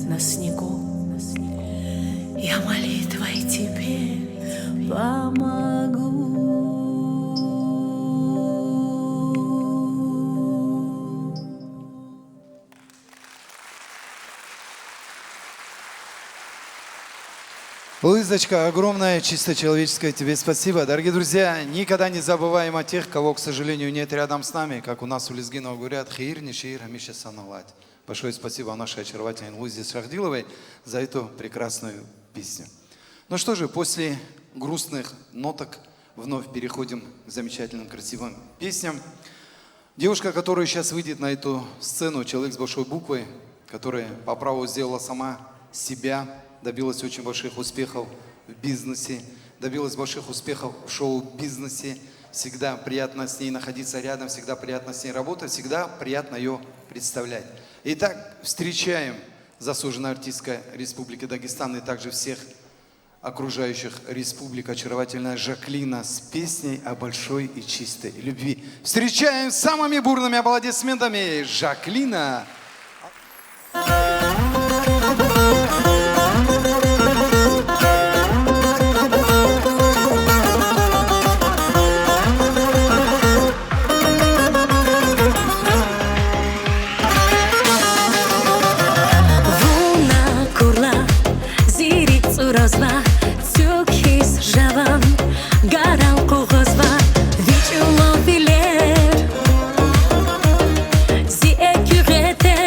на снегу? Я молитвой тебе помогу. Лызочка, огромное, чисто человеческое тебе спасибо. Дорогие друзья, никогда не забываем о тех, кого, к сожалению, нет рядом с нами. Как у нас у Лезгинова говорят, хейр, не шейр, хамиша саналать. Большое спасибо нашей очаровательной Лузе Шахдиловой за эту прекрасную песню. Ну что же, после грустных ноток вновь переходим к замечательным, красивым песням. Девушка, которая сейчас выйдет на эту сцену, человек с большой буквы, которая по праву сделала сама себя, добилась очень больших успехов в бизнесе, добилась больших успехов в шоу-бизнесе. Всегда приятно с ней находиться рядом, всегда приятно с ней работать, всегда приятно ее представлять. Итак, встречаем заслуженная артистка Республики Дагестан и также всех окружающих республик, очаровательная Жаклина с песней о большой и чистой любви. Встречаем с самыми бурными аплодисментами Жаклина. Si écurité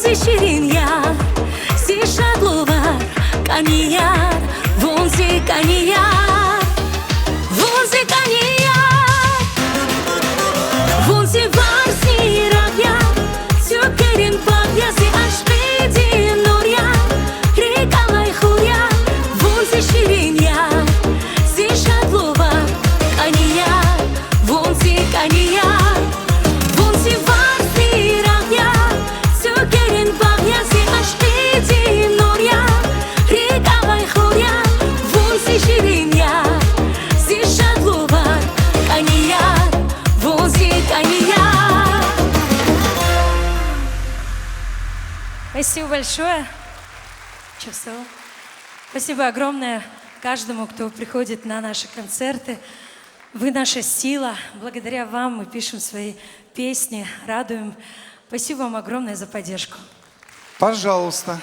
Вонзи ширин яр, зи шадловар, канияр, вонзи канияр, вонзи канияр, вонзи варси рагя, sökerin bagya zi aşkı din orya, rekalay khurya, вонзи şirin yar, zi şatlova, kaniyar, вонзи kaniyar, вонзи varsi ragya, sökerin bagya zi aşkı din orya, rekalay khurya, вонзи şirin yar, zi şatlova, kaniyar, вонзи kaniyar. Спасибо большое. Чувствовал. Спасибо огромное каждому, кто приходит на наши концерты. Вы наша сила. Благодаря вам мы пишем свои песни, радуем. Спасибо вам огромное за поддержку. Пожалуйста.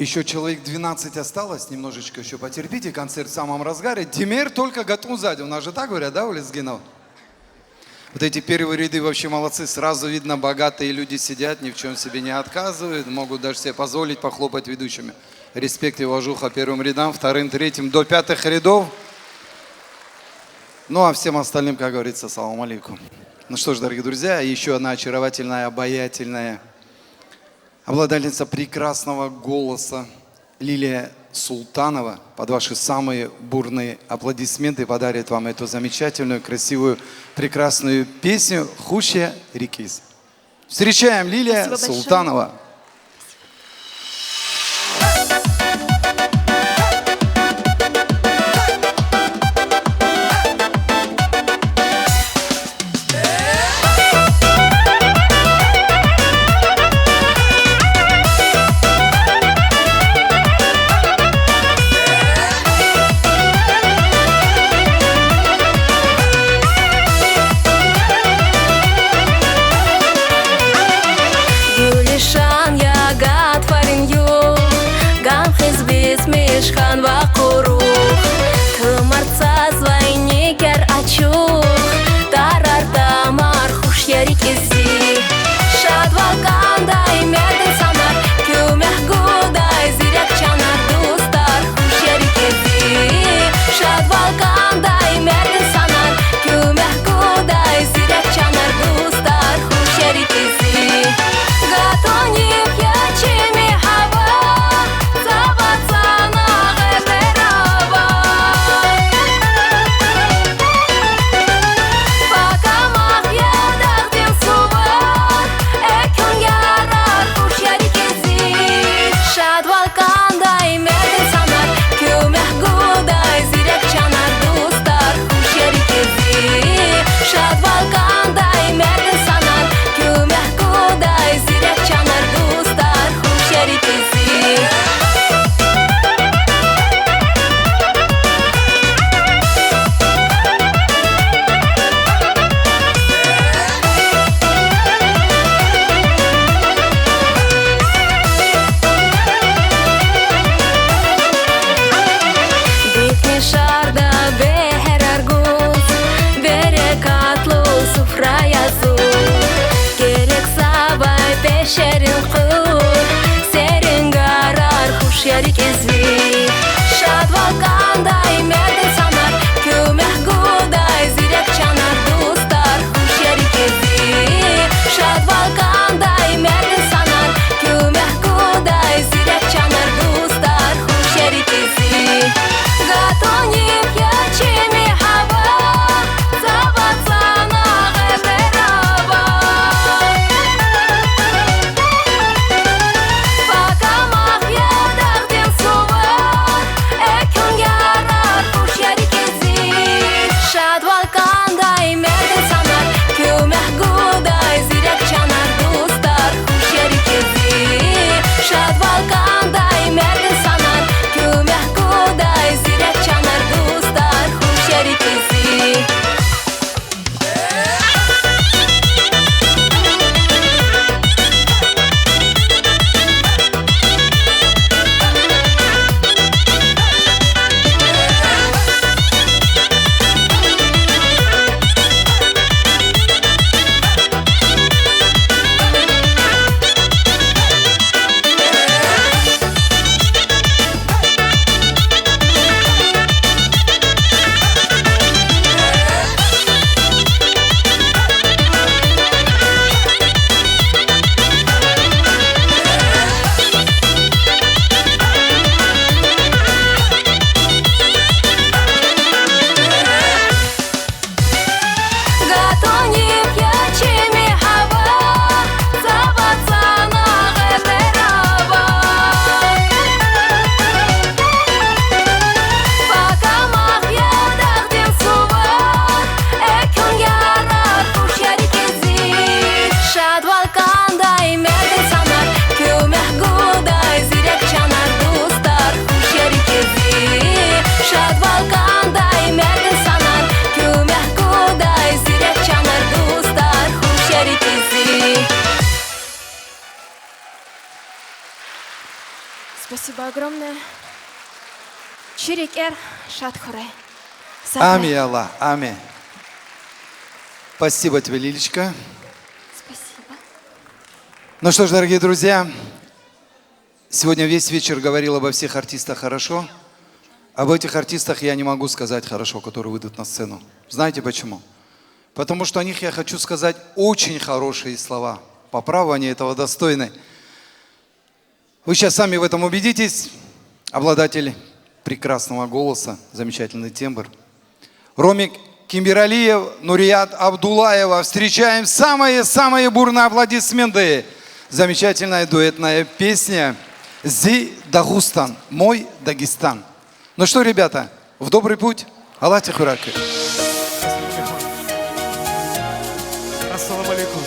Еще человек 12 осталось, немножечко еще потерпите, концерт в самом разгаре. Тимер только готов сзади, у нас же так говорят, да, у Лезгинова? Вот эти первые ряды вообще молодцы, сразу видно, богатые люди сидят, ни в чем себе не отказывают, могут даже себе позволить похлопать ведущими. Респект и уважуха первым рядам, вторым, третьим, до 5 рядов. Ну а всем остальным, как говорится, салам алейкум. Ну что ж, дорогие друзья, еще одна очаровательная, обаятельная обладательница прекрасного голоса Лилия Султанова под ваши самые бурные аплодисменты подарит вам эту замечательную, красивую, прекрасную песню «Хуща Рикиз». Встречаем Лилия Султанова. Мешхан ва қурух Тымарцаз вай негер ачух Тарар тамар хуш ярик изи Шадвалгандай мерден санар Кюмех гудай зиряк чанар Дустар хуш ярик изи Шадвалгандай мерден санар Кюмех гудай зиряк чанар Дустар хуш ярик изи Гатоним ячими хава Şerin qur, serin qarar, xuş yarik izi Şadvalqanday merden sanar, kömeh guday zirek çanar Dostar, xuş yarik izi Şadvalqanday merden sanar, kömeh guday zirek çanar Dostar, xuş yarik izi Gatonim yachimi hava Zavatsana gheberava Пока мах я дах ден сува Спасибо огромное. Чирикер Шатхурай. Ами, Аллах, ами. Спасибо тебе, Лилечка. Спасибо. Ну что ж, дорогие друзья, сегодня весь вечер говорил обо всех артистах хорошо. Об этих артистах я не могу сказать хорошо, которые выйдут на сцену. Знаете почему? Потому что о них я хочу сказать очень хорошие слова. По праву они этого достойны. Вы сейчас сами в этом убедитесь. Обладатель прекрасного голоса, замечательный тембр. Ромик Кимбиралиев, Нурият Абдулаева. Встречаем самые бурные аплодисменты. Замечательная дуэтная песня «Зи Дагустан», «Мой Дагестан». Ну что, ребята, в добрый путь. Аллах Тихураки. Ассаламу алейкум.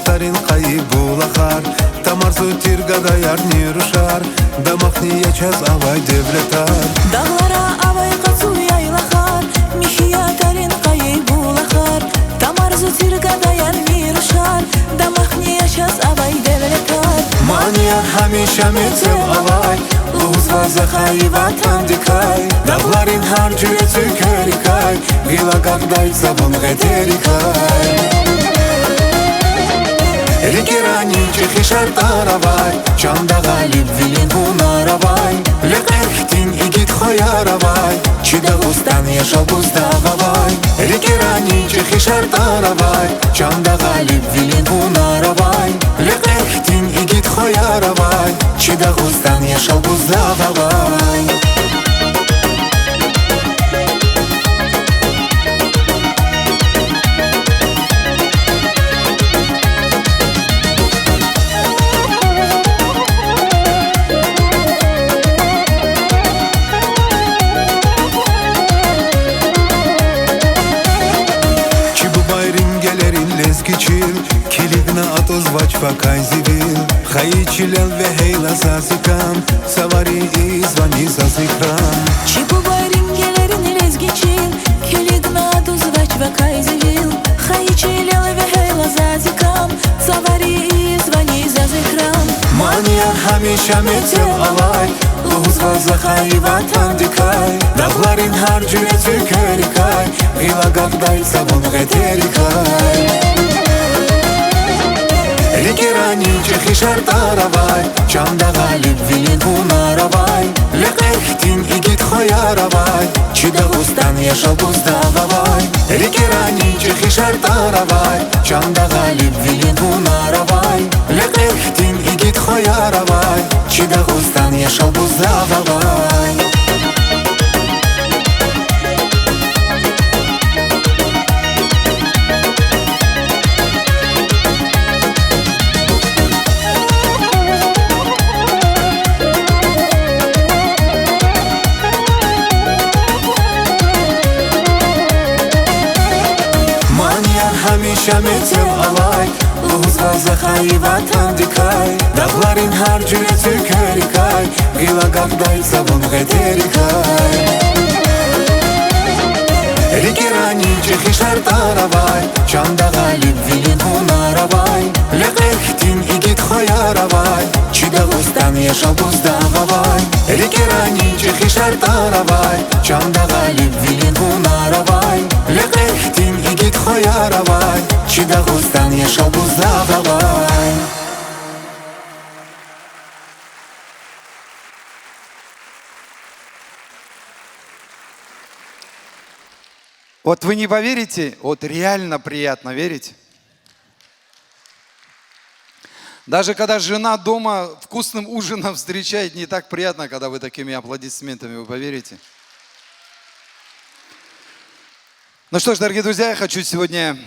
Тарин қайы булахар Тамарзу тиргада ярни рушар Дамахни ячас авай девлетар Дағлара авай қасу яйлахар Михия тарин қайы булахар Тамарзу тиргада ярни рушар Дамахни ячас авай девлетар Мания хамиша метел авай Лузва захай ватан дикай Дағларин хар жүрецу көрикай Гила гагдай забун ғетерикай Регерани чехишар таравай Чандага любвилин хунаравай Лекехтин игит хояравай Чидагустан яшал буздагавай Регерани чехишар таравай Чандага любвилин хунаравай Лекехтин игит хояравай Чидагустан яшал буздагавай Килигна отозвач покай зивил Хаи чилел вехейла сасикам Савари и звони сасикрам Чибубай рингелерин лезгичил Килигна отозвач покай зивил Хаи чилел вехейла сасикам Савари и звони сасикрам Мания хамиша метел алай Лузва захай ватан дикай Дағларин хар жүрецу көрикай Гила гагдай сабун ғетерикай Регерани чехишар таравай Чандага любвилин хунаравай Лекехтин игит хояравай Чидагустан яшал буздагавай Регерани чехишар таравай Чандага любвилин хунаравай Лекехтин игит хояравай Чидагустан яшал буздагавай Хамиша метел алай Лузва захай ватан дикай Дағларин хар жүрецу көрикай Гила гагдай сабун ғетерикай Регерани чехишар таравай Чандага любвилин хунаравай Лекехтин игит хояравай Чидагустан яшал буздагавай Регерани чехишар таравай Чандага любвилин хунаравай Лекехтин игит хояравай Чидагустан яшал буздагавай Вот вы не поверите, вот реально приятно верить. Даже когда жена дома вкусным ужином встречает, не так приятно, когда вы такими аплодисментами, вы поверите. Ну что ж, дорогие друзья, я хочу сегодня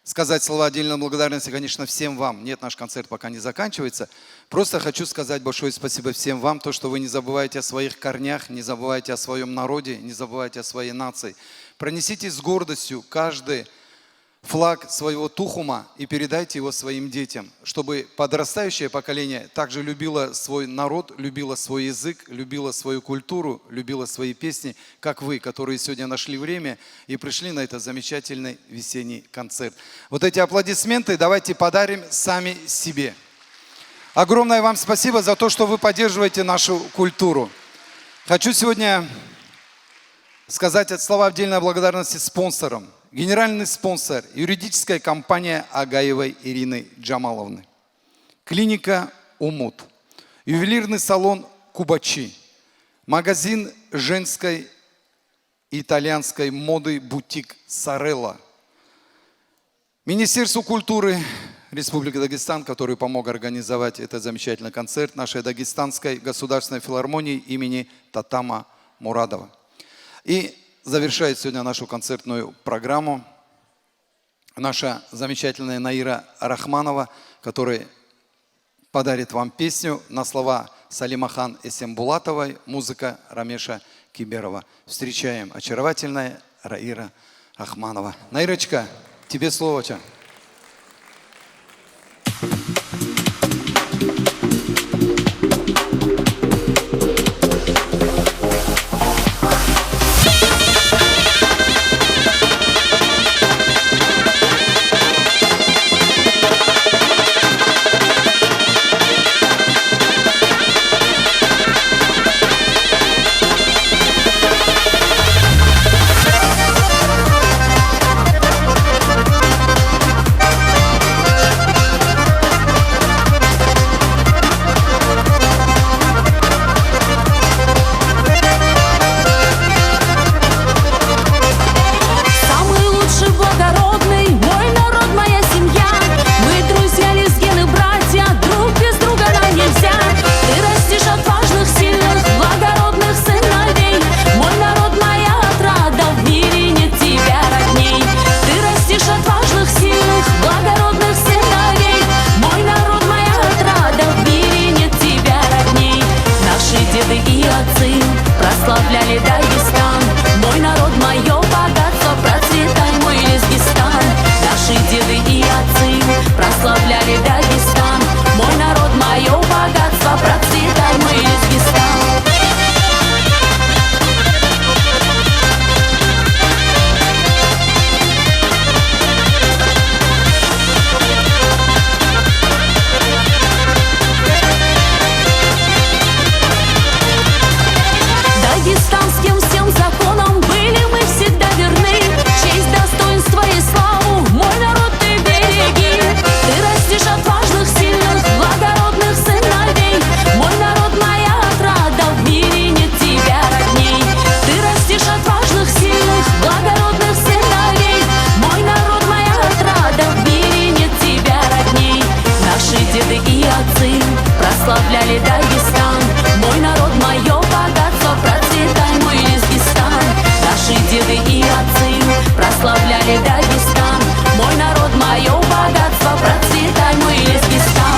сказать слова отдельной благодарности, конечно, всем вам. Нет, наш концерт пока не заканчивается. Просто хочу сказать большое спасибо всем вам, то, что вы не забываете о своих корнях, не забывайте о своем народе, не забывайте о своей нации. Пронесите с гордостью каждый флаг своего Тухума и передайте его своим детям, чтобы подрастающее поколение также любило свой народ, любило свой язык, любило свою культуру, любило свои песни, как вы, которые сегодня нашли время и пришли на этот замечательный весенний концерт. Вот эти аплодисменты давайте подарим сами себе. Огромное вам спасибо за то, что вы поддерживаете нашу культуру. Хочу сегодня сказать слова отдельной благодарности спонсорам. Генеральный спонсор – юридическая компания Агаевой Ирины Джамаловны. Клиника «Умут». Ювелирный салон «Кубачи». Магазин женской и итальянской моды «Бутик Сарелла». Министерство культуры Республики Дагестан, который помог организовать этот замечательный концерт нашей Дагестанской государственной филармонии имени Татама Мурадова. И завершает сегодня нашу концертную программу наша замечательная Наира Рахманова, которая подарит вам песню на слова Салимахан Эсембулатовой, музыка Рамеша Киберова. Встречаем очаровательная Наира Рахманова. Наирочка, тебе слово. Прославляли Дагестан, мой народ, мое богатство, процветай мой Лезгистан. Наши деды и отцы прославляли Дагестан, мой народ, мое богатство, процветай мой Лезгистан. Дагестанским всем законам были мы всегда верны. Честь, достоинство и славу, мой народ, ты береги. Ты растишь отважных, сильных, благородных сыновей. Мой народ, моя отрада, в мире нет тебя родней. Ты растишь отважных, сильных, благородных сыновей. Мой народ, моя отрада, в мире нет тебя родней. Наши деды и отцы прославляли Дагестан, мой народ, мое богатство, процветай мой Лезгистан. Наши деды и отцы прославляли Дагестан, мой народ, мое богатство, процветай мой Лезгистан.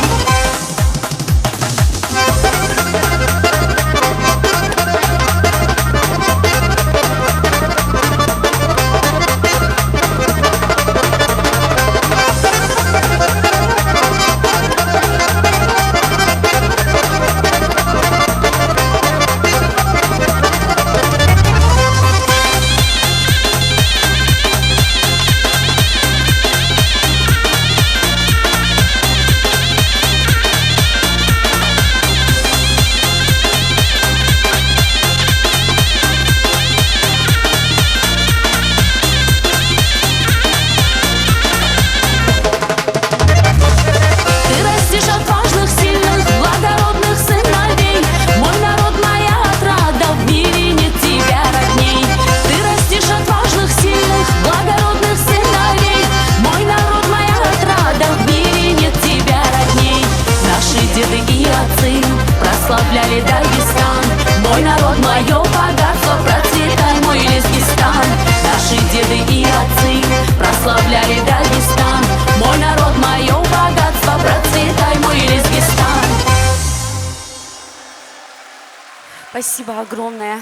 Прославляли Дагестан, мой народ, мое богатство, процветай мой Лезгистан. Наши деды и отцы прославляй Дагестан. Мой народ, мое богатство, процветай, мой Лезгистан. Спасибо огромное.